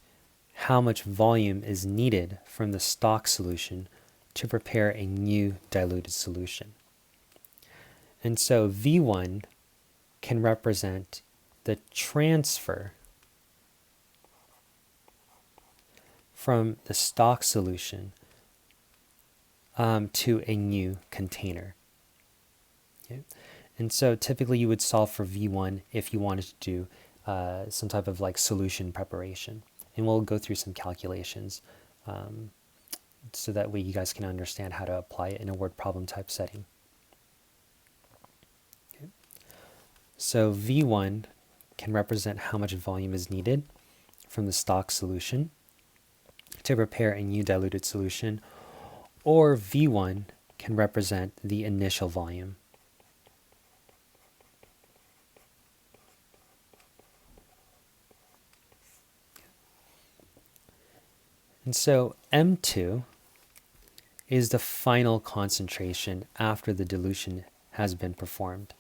how much volume is needed from the stock solution to prepare a new diluted solution. And so V1 can represent the transfer from the stock solution to a new container. Okay? And so typically you would solve for V1 if you wanted to do some type of like solution preparation. And we'll go through some calculations so that way you guys can understand how to apply it in a word problem type setting. Okay. So V1 can represent how much volume is needed from the stock solution to prepare a new diluted solution, or V1 can represent the initial volume. And so M2 is the final concentration after the dilution has been performed.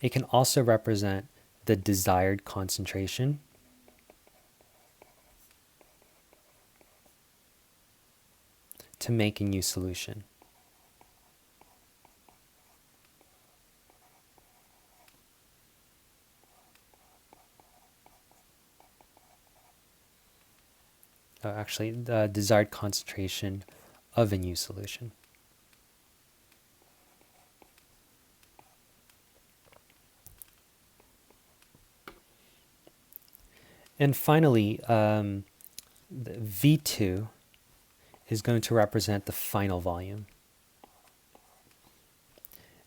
It can also represent the desired concentration to make a new solution. Actually, the desired concentration of a new solution. And finally, the V2 is going to represent the final volume.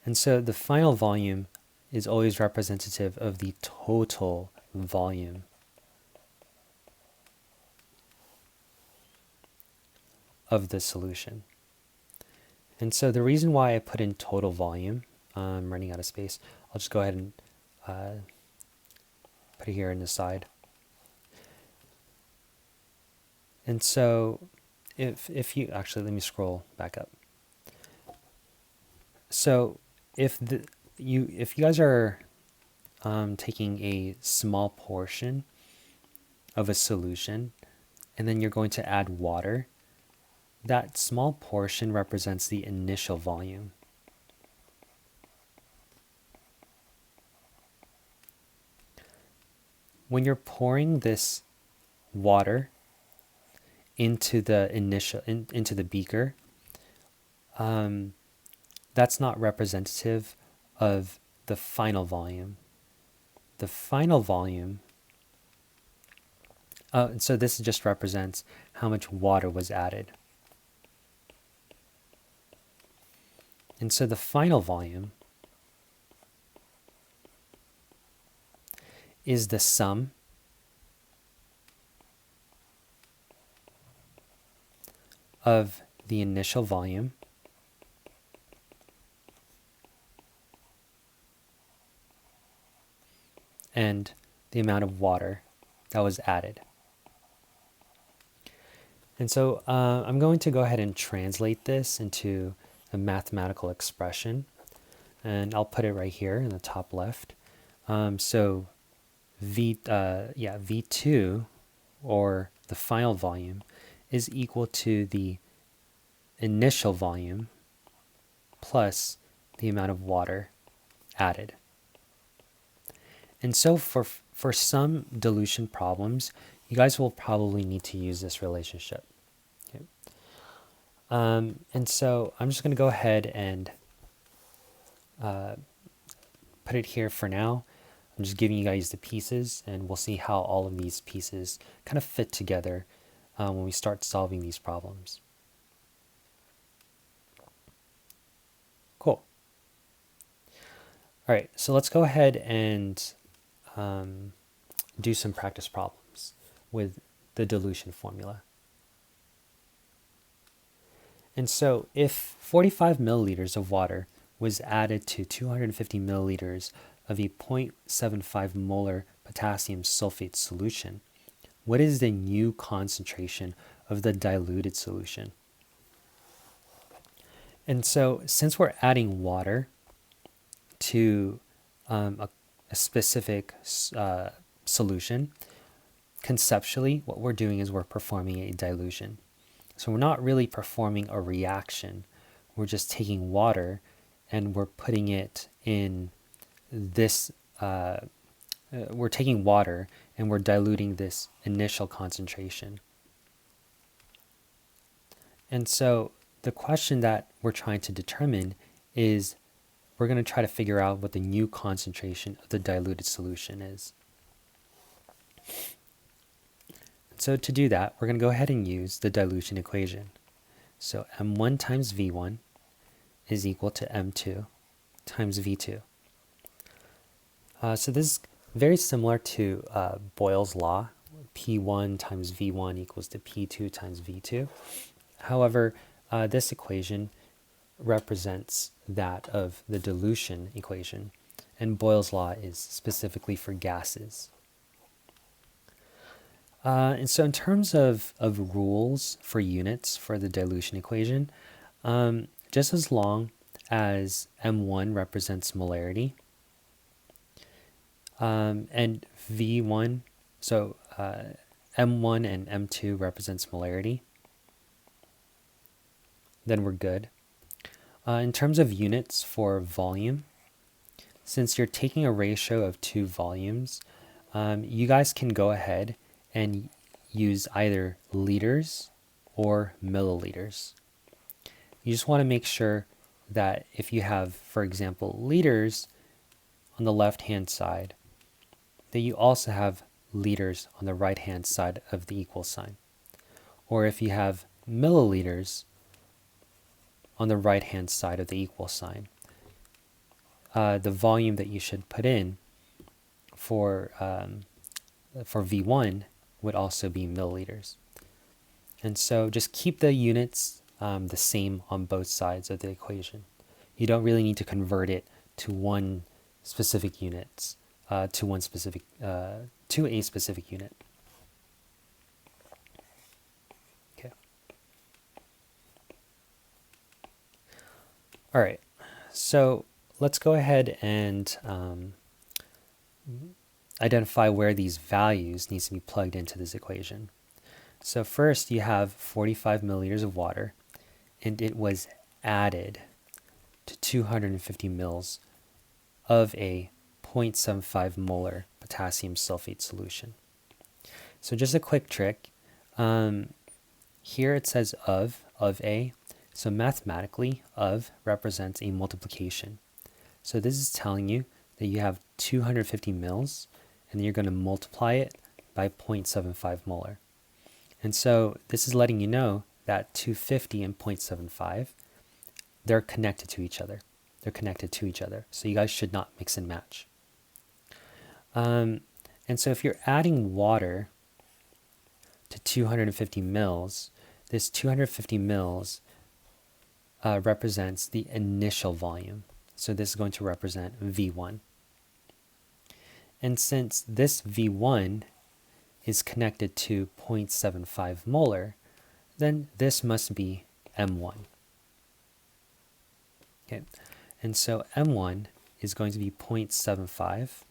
And so the final volume is always representative of the total volume of the solution. And so the reason why I put in total volume, I'm running out of space, I'll just go ahead and put it here in the side. And so if you, actually let me scroll back up. So if if you guys are taking a small portion of a solution and then you're going to add water, that small portion represents the initial volume. When you're pouring this water into the into the beaker, that's not representative of the final volume. The final volume, so this just represents how much water was added. And so the final volume is the sum of the initial volume and the amount of water that was added. And so I'm going to go ahead and translate this into a mathematical expression, and I'll put it right here in the top left. So V2, or the final volume, is equal to the initial volume plus the amount of water added. And so for some dilution problems, you guys will probably need to use this relationship. Okay. And so I'm just going to go ahead and put it here for now. I'm just giving you guys the pieces, and we'll see how all of these pieces kind of fit together when we start solving these problems. Cool. All right, so let's go ahead and do some practice problems with the dilution formula. And so if 45 milliliters of water was added to 250 milliliters of a 0.75 molar potassium sulfate solution, what is the new concentration of the diluted solution? And so since we're adding water to a specific solution, conceptually what we're doing is we're performing a dilution. So we're not really performing a reaction. We're just taking water and we're putting it in this, we're taking water and we're diluting this initial concentration. And so the question that we're trying to determine is, we're going to try to figure out what the new concentration of the diluted solution is. So to do that, we're going to go ahead and use the dilution equation. So M1 times V1 is equal to M2 times V2. So this is very similar to Boyle's law. P1 times V1 equals to P2 times V2. However, this equation represents that of the dilution equation, and Boyle's law is specifically for gases. And so in terms of rules for units for the dilution equation, just as long as M1 represents molarity, and V1, so M1 and M2 represents molarity, then we're good. In terms of units for volume, since you're taking a ratio of two volumes, you guys can go ahead and use either liters or milliliters. You just want to make sure that if you have, for example, liters on the left-hand side, that you also have liters on the right-hand side of the equal sign. Or if you have milliliters on the right-hand side of the equal sign, the volume that you should put in for V1 would also be milliliters. And so just keep the units the same on both sides of the equation. You don't really need to convert it to one specific unit, to a specific unit. Okay. All right. So let's go ahead and identify where these values needs to be plugged into this equation. So first you have 45 milliliters of water, and it was added to 250 mils of a 0.75 molar potassium sulfate solution. So just a quick trick. Here it says of a. So mathematically, of represents a multiplication. So this is telling you that you have 250 mils, and then you're going to multiply it by 0.75 molar. And so this is letting you know that 250 and 0.75, they're connected to each other. They're connected to each other. So you guys should not mix and match. And so if you're adding water to 250 mils, this 250 mils represents the initial volume. So this is going to represent V1. And since this V1 is connected to 0.75 molar, then this must be M1. Okay, and so M1 is going to be 0.75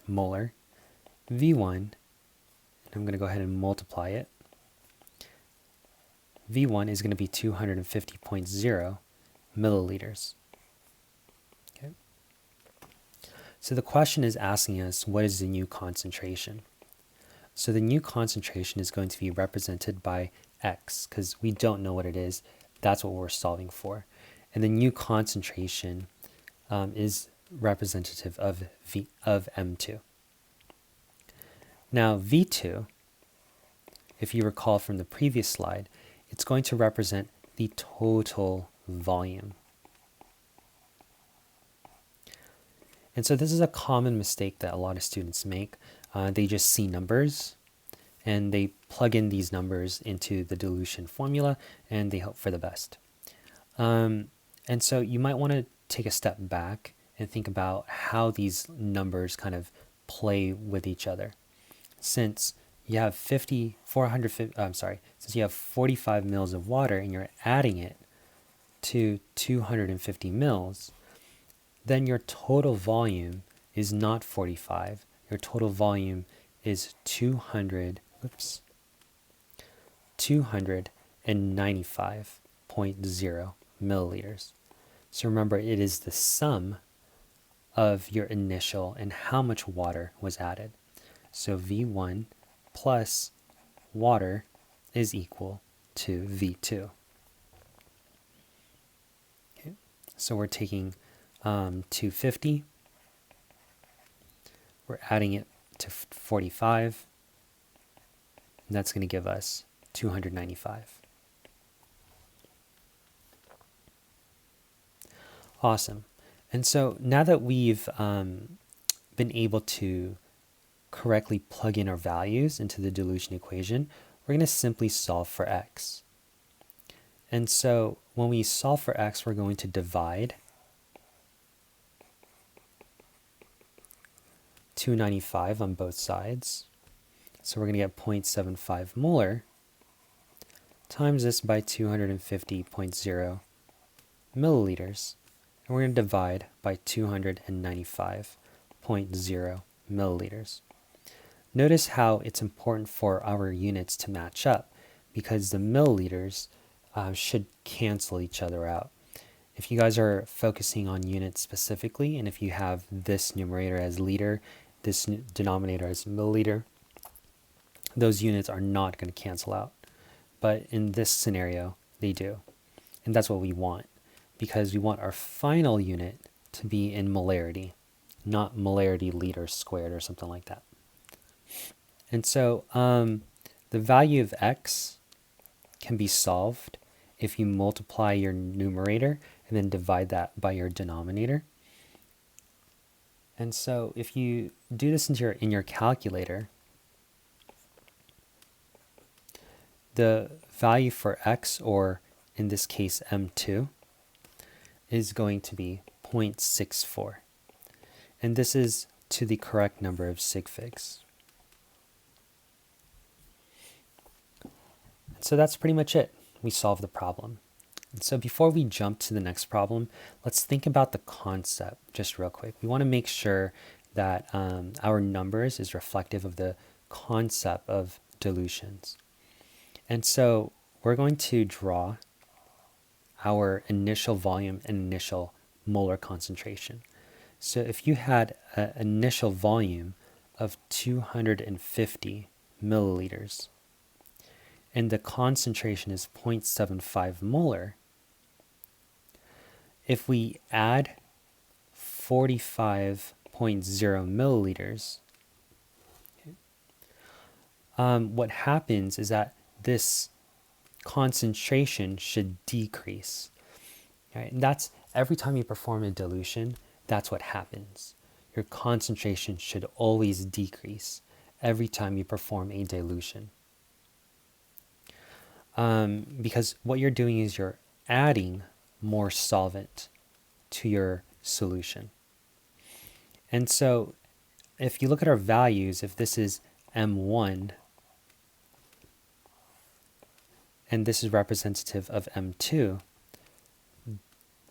molar. V1, and I'm going to go ahead and multiply it. V1 is going to be 250.0 milliliters. Okay. So the question is asking us, what is the new concentration? So the new concentration is going to be represented by X, because we don't know what it is. That's what we're solving for. And the new concentration is representative of M2. Now V2, if you recall from the previous slide, it's going to represent the total volume. And so this is a common mistake that a lot of students make. They just see numbers and they plug in these numbers into the dilution formula and they hope for the best. And so you might want to take a step back and think about how these numbers kind of play with each other. Since you have since you have 45 mils of water and you're adding it to 250 mils, then your total volume is not 45. Your total volume is 295.0 milliliters. So remember, it is the sum of your initial and how much water was added. So V1 plus water is equal to V2. Okay. So we're taking 250, we're adding it to 45, and that's going to give us 295. Awesome. And so now that we've been able to correctly plug in our values into the dilution equation, we're going to simply solve for x. And so when we solve for x, we're going to divide 295 on both sides. So we're going to get 0.75 molar times this by 250.0 milliliters. And we're going to divide by 295.0 milliliters. Notice how it's important for our units to match up, because the milliliters should cancel each other out. If you guys are focusing on units specifically, and if you have this numerator as liter, this denominator as milliliter, those units are not going to cancel out. But in this scenario, they do. And that's what we want, because we want our final unit to be in molarity, not molarity liters squared or something like that. And so the value of x can be solved if you multiply your numerator and then divide that by your denominator. And so if you do this in your calculator, the value for x, or in this case M2, is going to be 0.64. And this is to the correct number of sig figs. So that's pretty much it. We solved the problem. So before we jump to the next problem, let's think about the concept just real quick. We want to make sure that our numbers is reflective of the concept of dilutions. And so we're going to draw our initial volume and initial molar concentration. So if you had an initial volume of 250 milliliters and the concentration is 0.75 molar, if we add 45.0 milliliters, what happens is that this concentration should decrease. Right? And that's every time you perform a dilution, that's what happens. Your concentration should always decrease every time you perform a dilution. Because what you're doing is you're adding more solvent to your solution. And so if you look at our values, if this is M1 and this is representative of M2,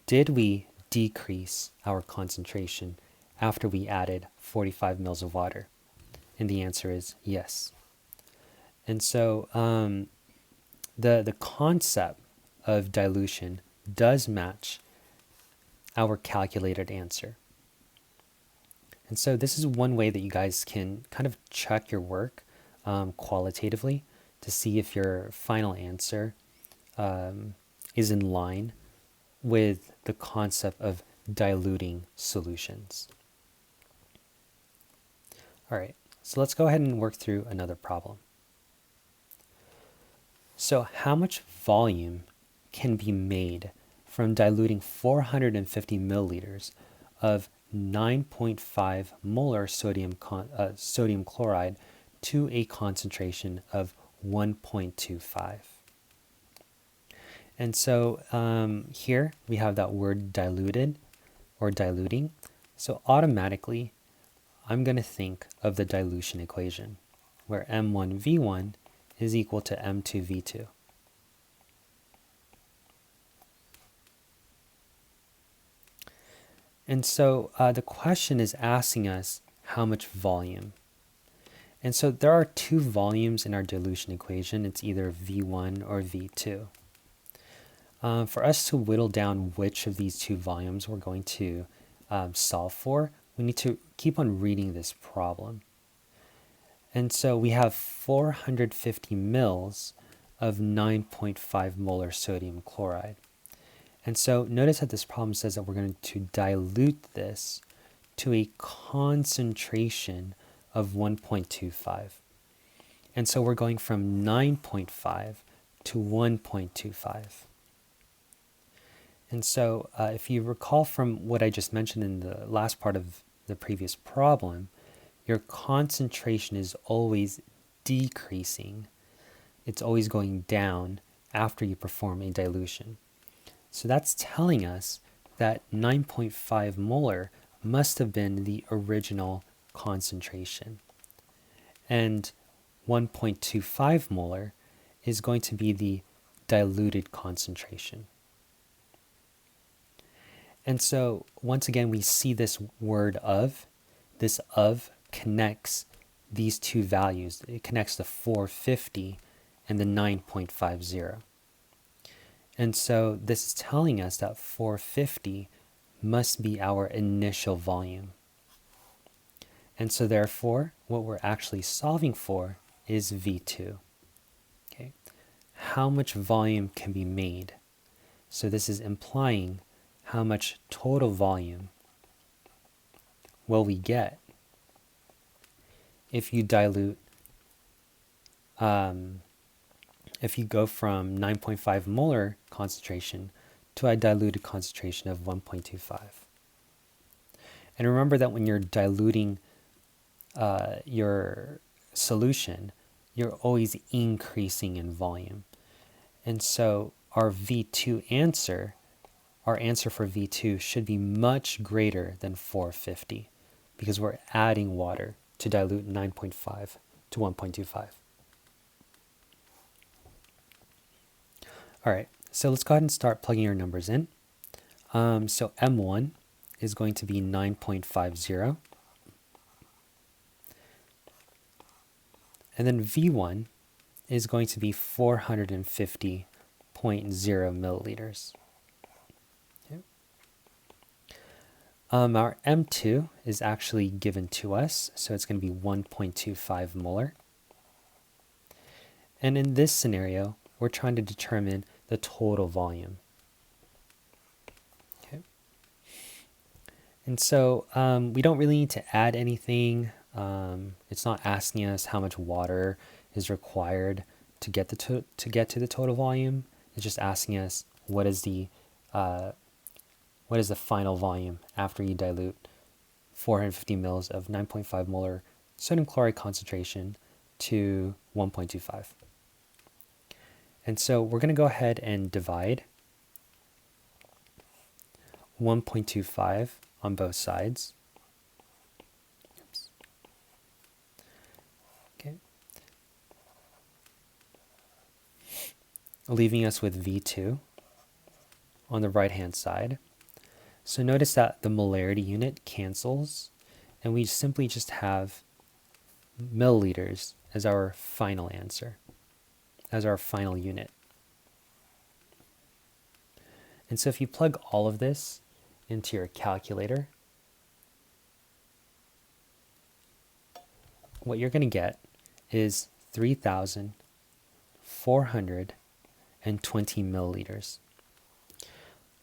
did we decrease our concentration after we added 45 mils of water? And the answer is yes. And so the concept of dilution does match our calculated answer. And so this is one way that you guys can kind of check your work qualitatively to see if your final answer is in line with the concept of diluting solutions. All right, so let's go ahead and work through another problem. So how much volume can be made from diluting 450 milliliters of 9.5 molar sodium chloride to a concentration of 1.25? And so here we have that word diluted or diluting. So automatically, I'm going to think of the dilution equation, where M1V1 is equal to M2V2. And so the question is asking us how much volume. And so there are two volumes in our dilution equation. It's either V1 or V2. For us to whittle down which of these two volumes we're going to solve for, we need to keep on reading this problem. And so we have 450 mils of 9.5 molar sodium chloride. And so notice that this problem says that we're going to dilute this to a concentration of 1.25. And so we're going from 9.5 to 1.25. And so if you recall from what I just mentioned in the last part of the previous problem, your concentration is always decreasing. It's always going down after you perform a dilution. So that's telling us that 9.5 molar must have been the original concentration. And 1.25 molar is going to be the diluted concentration. And so once again, we see this word of. This of connects these two values. It connects the 450 and the 9.50. And so this is telling us that 450 must be our initial volume. And so therefore, what we're actually solving for is V2. Okay? How much volume can be made? So this is implying how much total volume will we get if you dilute, if you go from 9.5 molar concentration to a diluted concentration of 1.25. And remember that when you're diluting your solution, you're always increasing in volume. And so our V2 answer, our answer for V2 should be much greater than 450 because we're adding water to dilute 9.5 to 1.25. All right, So let's go ahead and start plugging our numbers in. So M1 is going to be 9.50. And then V1 is going to be 450.0 milliliters. Okay. Our M2 is actually given to us, so it's going to be 1.25 molar. And in this scenario, we're trying to determine the total volume. Okay. And so we don't really need to add anything. It's not asking us how much water is required to get to the total volume. It's just asking us what is the final volume after you dilute 450 mils of 9.5 molar sodium chloride concentration to 1.25. And so we're going to go ahead and divide 1.25 on both sides. Oops. Okay. Leaving us with V2 on the right-hand side. So notice that the molarity unit cancels, and we simply just have milliliters as our final answer, as our final unit. And so if you plug all of this into your calculator, what you're going to get is 3,420 milliliters.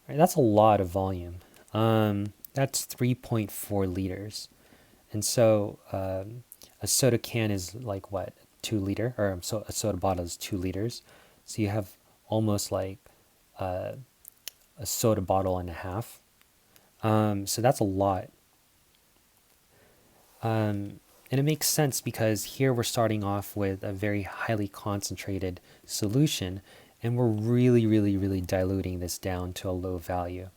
Right, that's a lot of volume. That's 3.4 liters. And so a soda can is like what, 2 liter, or so a soda bottle is 2 liters. So you have almost like a soda bottle and a half. So that's a lot. And it makes sense because here we're starting off with a very highly concentrated solution, and we're really, really, really diluting this down to a low value.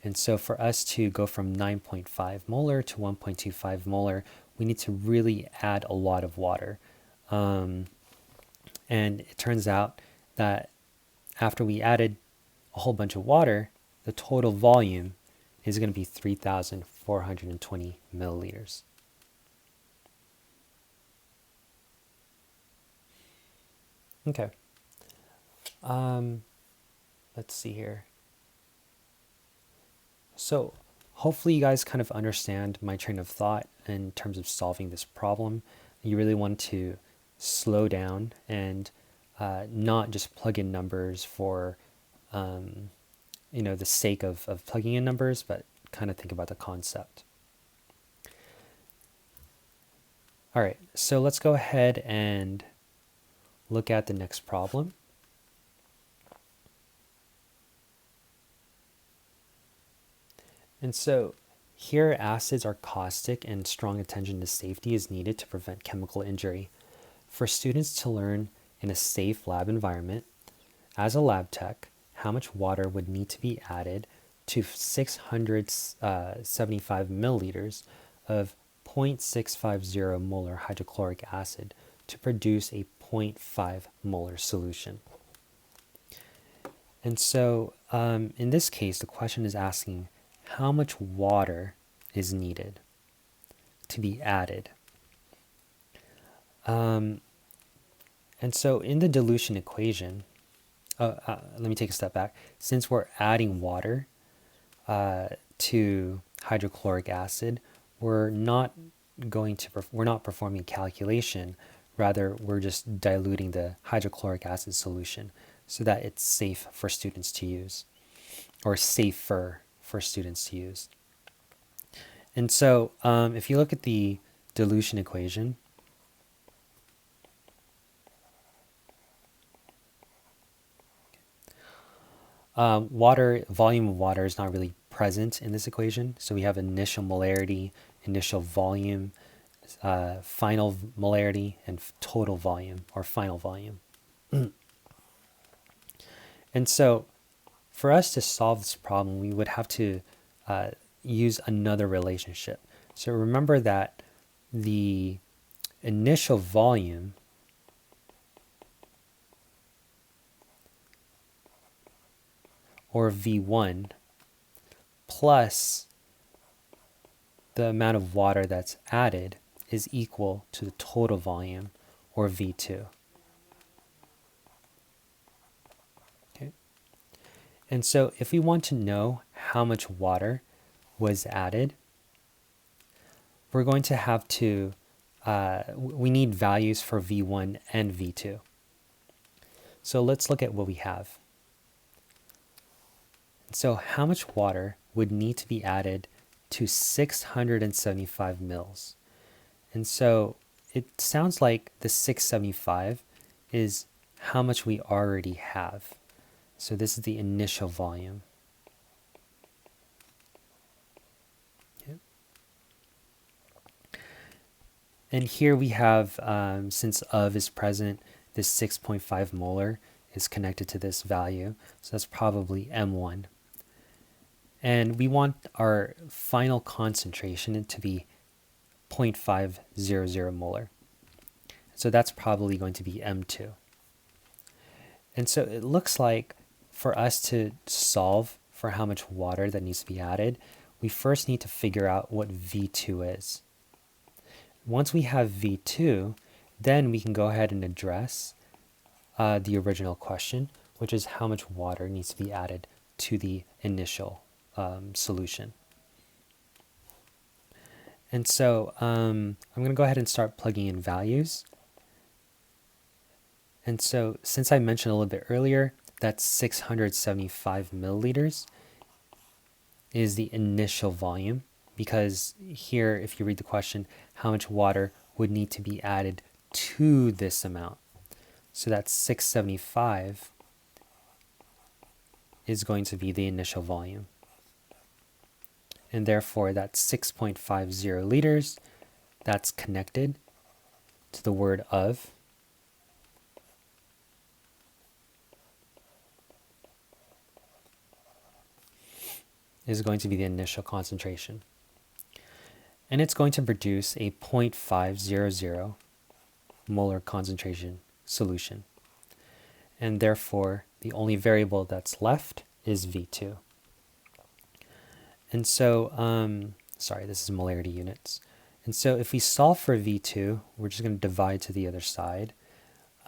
And so for us to go from 9.5 molar to 1.25 molar, we need to really add a lot of water. And it turns out that after we added a whole bunch of water, the total volume is going to be 3,420 milliliters. Okay. Let's see here. So hopefully you guys kind of understand my train of thought in terms of solving this problem. You really want to slow down and not just plug in numbers for the sake of plugging in numbers, but kind of think about the concept. All right, so let's go ahead and look at the next problem. And so here acids are caustic and strong attention to safety is needed to prevent chemical injury. For students to learn in a safe lab environment, as a lab tech, how much water would need to be added to 675 milliliters of 0.650 molar hydrochloric acid to produce a 0.5 molar solution. And so in this case, the question is asking how much water is needed to be added. And so in the dilution equation, let me take a step back. Since we're adding water to hydrochloric acid, we're not performing calculation. Rather, we're just diluting the hydrochloric acid solution so that it's safe for students to use, or safer for students to use. And so if you look at the dilution equation, volume of water is not really present in this equation. So we have initial molarity, initial volume, final molarity, and total volume, or final volume. And so for us to solve this problem, we would have to use another relationship. So remember that the initial volume or V1, plus the amount of water that's added is equal to the total volume, or V2. Okay. And so if we want to know how much water was added, we're going to have to, we need values for V1 and V2. So let's look at what we have. So how much water would need to be added to 675 mils? And so it sounds like the 675 is how much we already have. So this is the initial volume. Okay. And here we have, since of is present, this 6.5 molar is connected to this value. So that's probably M1. And we want our final concentration to be 0.500 molar. So that's probably going to be M2. And so it looks like for us to solve for how much water that needs to be added, we first need to figure out what V2 is. Once we have V2, then we can go ahead and address the original question, which is how much water needs to be added to the initial solution. And so I'm going to go ahead and start plugging in values. And so since I mentioned a little bit earlier, that 675 milliliters is the initial volume, because here, if you read the question, how much water would need to be added to this amount? So that 675 is going to be the initial volume. And therefore that 6.50 liters, that's connected to the word of. Is going to be the initial concentration. And it's going to produce a 0.500 molar concentration solution. And therefore, the only variable that's left is V2. And so, sorry, this is molarity units. And so if we solve for V2, we're just going to divide to the other side.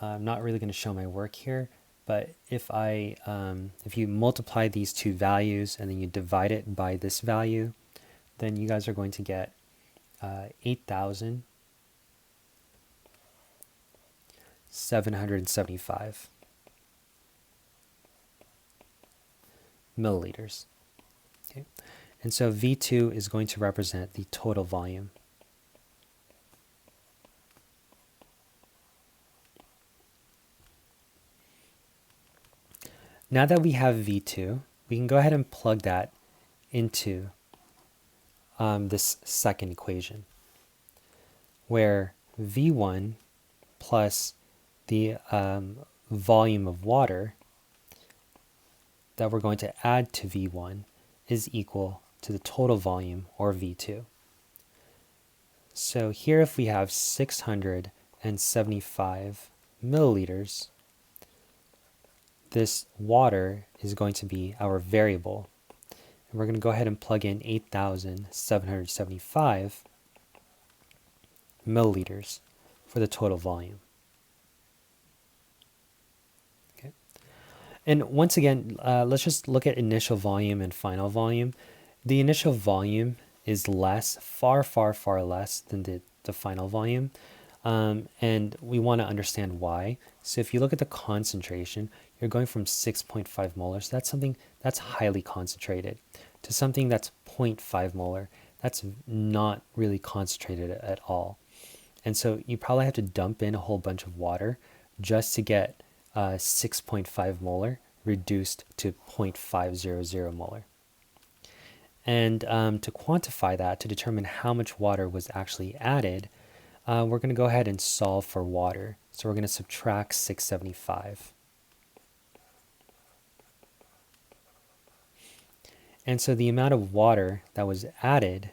I'm not really going to show my work here, but if you multiply these two values and then you divide it by this value, then you guys are going to get 8,775 milliliters. Okay. And so V2 is going to represent the total volume. Now that we have V2, we can go ahead and plug that into this second equation, where V1 plus the volume of water that we're going to add to V1 is equal to the total volume, or V2. So here, if we have 675 milliliters, this water is going to be our variable. And we're going to go ahead and plug in 8,775 milliliters for the total volume. Okay. And once again, let's just look at initial volume and final volume. The initial volume is less, far, far, far less than the final volume. And we want to understand why. So if you look at the concentration, you're going from 6.5 molar, so that's something that's highly concentrated, to something that's 0.5 molar, that's not really concentrated at all. And so you probably have to dump in a whole bunch of water just to get 6.5 molar reduced to 0.500 molar. And to quantify that, to determine how much water was actually added, we're going to go ahead and solve for water. So we're going to subtract 675. And so the amount of water that was added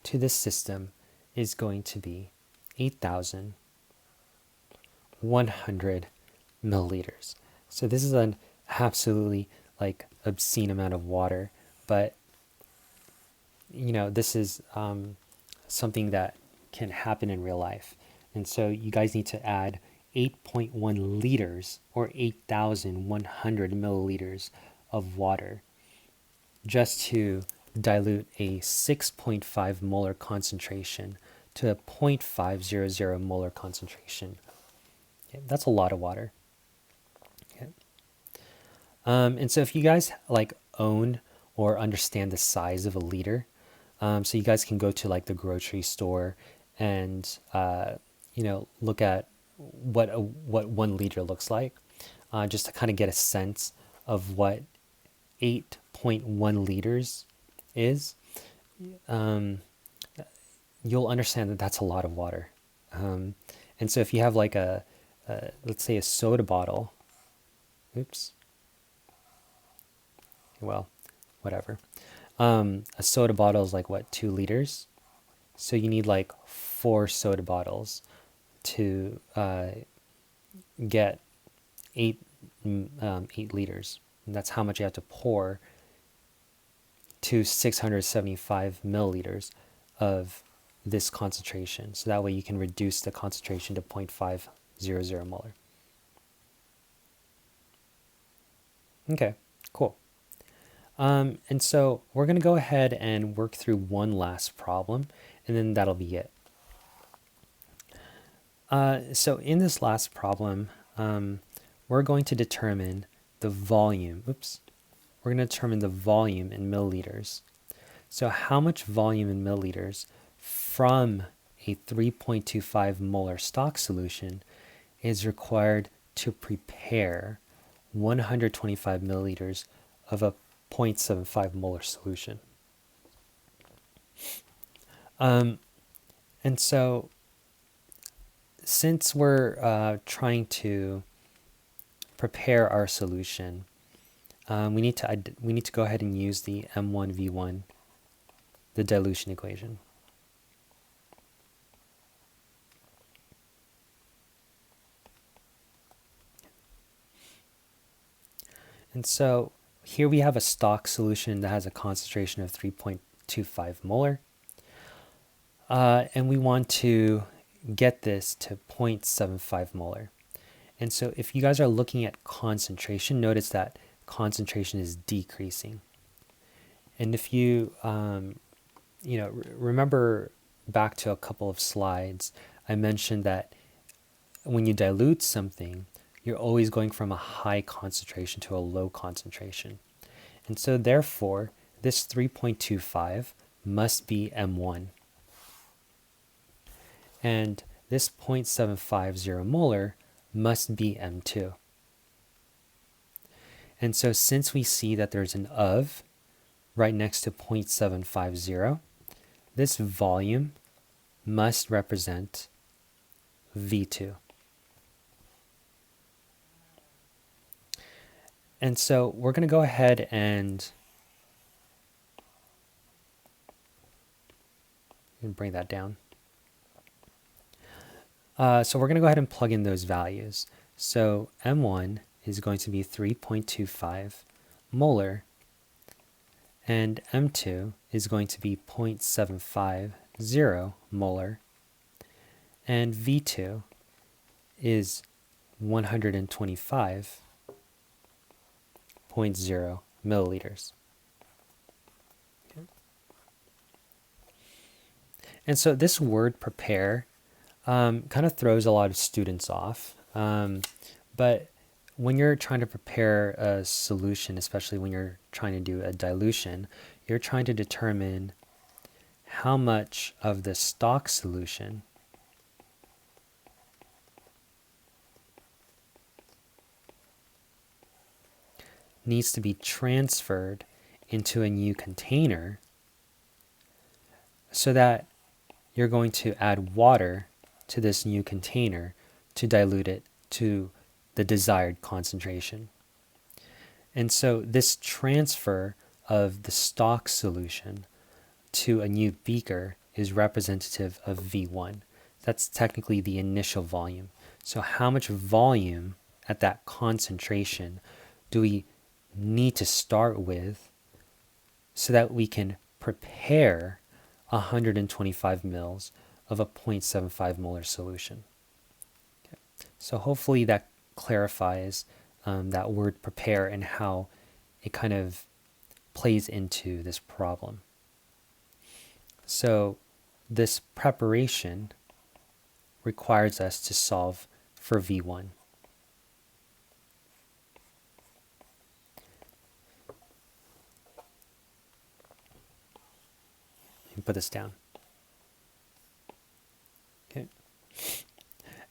to this system is going to be 8,100 milliliters. So this is a absolutely like obscene amount of water, but this is something that can happen in real life. And so you guys need to add 8.1 liters or 8,100 milliliters of water just to dilute a 6.5 molar concentration to a 0.500 molar concentration. Okay, that's a lot of water. Okay. And so if you guys like own or understand the size of a liter, so you guys can go to like the grocery store and look at what 1 liter looks like, just to kind of get a sense of what 8.1 liters is. You'll understand that that's a lot of water. And so if you have like let's say a soda bottle, oops, well, whatever. A soda bottle is like what, 2 liters? So you need like 4 soda bottles to get 8 liters. And that's how much you have to pour to 675 milliliters of this concentration. So that way you can reduce the concentration to 0.500 molar. Okay, cool. And so we're going to go ahead and work through one last problem, and then that'll be it. So in this last problem, we're going to determine the volume. Oops. We're going to determine the volume in milliliters. So how much volume in milliliters from a 3.25 molar stock solution is required to prepare 125 milliliters of a 0.75 molar solution. And so since we're trying to prepare our solution, we need to go ahead and use the M1V1, the dilution equation. And so here we have a stock solution that has a concentration of 3.25 molar. And we want to get this to 0.75 molar. And so if you guys are looking at concentration, notice that concentration is decreasing. And if you, remember back to a couple of slides, I mentioned that when you dilute something, you're always going from a high concentration to a low concentration. And so therefore, this 3.25 must be M1. And this 0.750 molar must be M2. And so since we see that there's an of right next to 0.750, this volume must represent V2. And so we're going to go ahead and bring that down. So we're going to go ahead and plug in those values. So M1 is going to be 3.25 molar, and M2 is going to be 0.750 molar, and V2 is 125.0 milliliters. Okay. And so this word prepare kind of throws a lot of students off. But when you're trying to prepare a solution, especially when you're trying to do a dilution, you're trying to determine how much of the stock solution needs to be transferred into a new container so that you're going to add water to this new container to dilute it to the desired concentration. And so this transfer of the stock solution to a new beaker is representative of V1. That's technically the initial volume. So how much volume at that concentration do we need to start with so that we can prepare 125 mils of a 0.75 molar solution? Okay. So hopefully that clarifies that word prepare and how it kind of plays into this problem. So this preparation requires us to solve for V1. And put this down. Okay.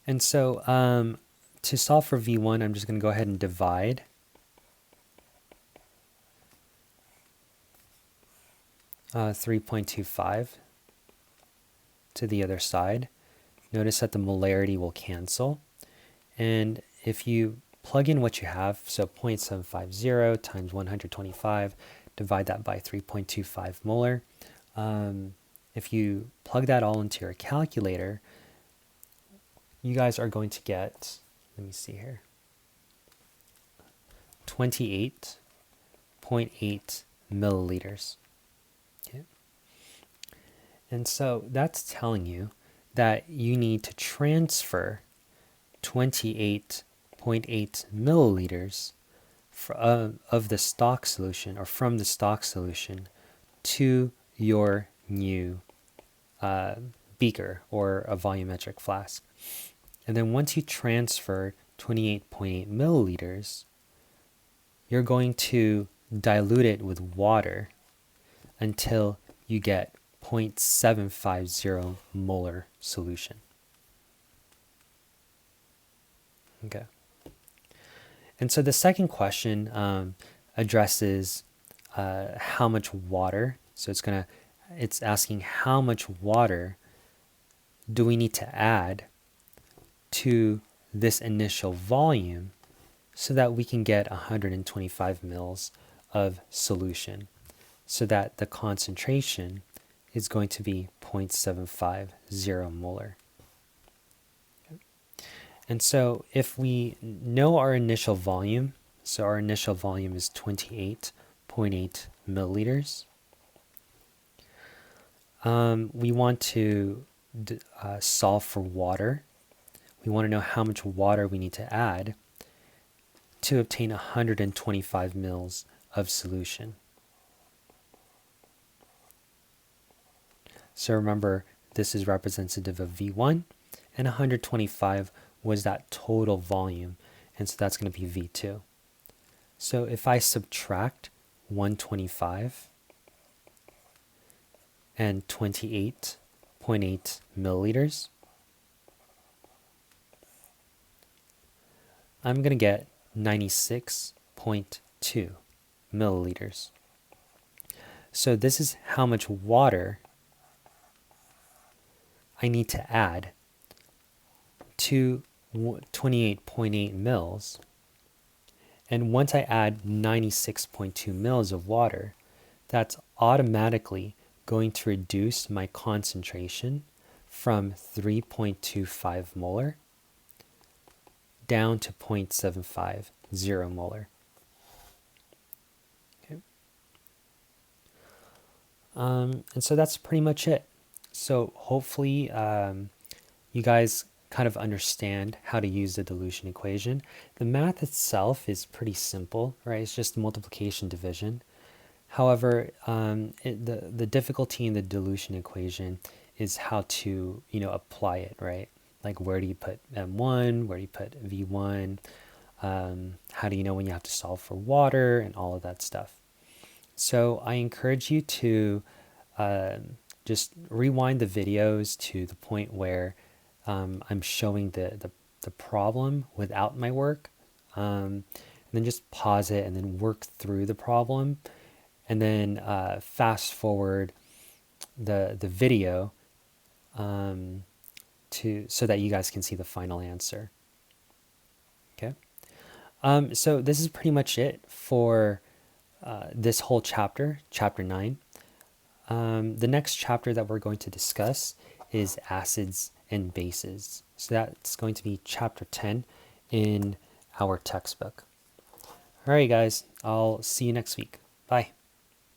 And so to solve for V1, I'm just going to go ahead and divide uh, 3.25 to the other side. Notice that the molarity will cancel. And if you plug in what you have, so 0.750 times 125, divide that by 3.25 molar. If you plug that all into your calculator, you guys are going to get, let me see here, 28.8 milliliters. Okay. And so that's telling you that you need to transfer 28.8 milliliters of the stock solution, or from the stock solution, to your new beaker or a volumetric flask. And then once you transfer 28.8 milliliters, you're going to dilute it with water until you get 0.750 molar solution. Okay. And so the second question addresses how much water. So it's asking how much water do we need to add to this initial volume so that we can get 125 mils of solution, so that the concentration is going to be 0.750 molar. And so if we know our initial volume, so our initial volume is 28.8 milliliters, we want to solve for water. We want to know how much water we need to add to obtain 125 mils of solution. So remember, this is representative of V1, and 125 was that total volume, and so that's going to be V2. So if I subtract 125 and 28.8 milliliters, I'm going to get 96.2 milliliters. So this is how much water I need to add to 28.8 mils. And once I add 96.2 mils of water, that's automatically going to reduce my concentration from 3.25 molar down to 0.750 molar. Okay. And so that's pretty much it. So hopefully you guys kind of understand how to use the dilution equation. The math itself is pretty simple, right? It's just multiplication, division. However, the difficulty in the dilution equation is how to, apply it, right? Like, where do you put M1? Where do you put V1? How do you know when you have to solve for water and all of that stuff? So I encourage you to just rewind the videos to the point where I'm showing the problem without my work, and then just pause it and then work through the problem, and then fast forward the video so that you guys can see the final answer. Okay. So this is pretty much it for this whole chapter, chapter 9. The next chapter that we're going to discuss is acids and bases. So that's going to be chapter 10 in our textbook. All right, guys, I'll see you next week. Bye.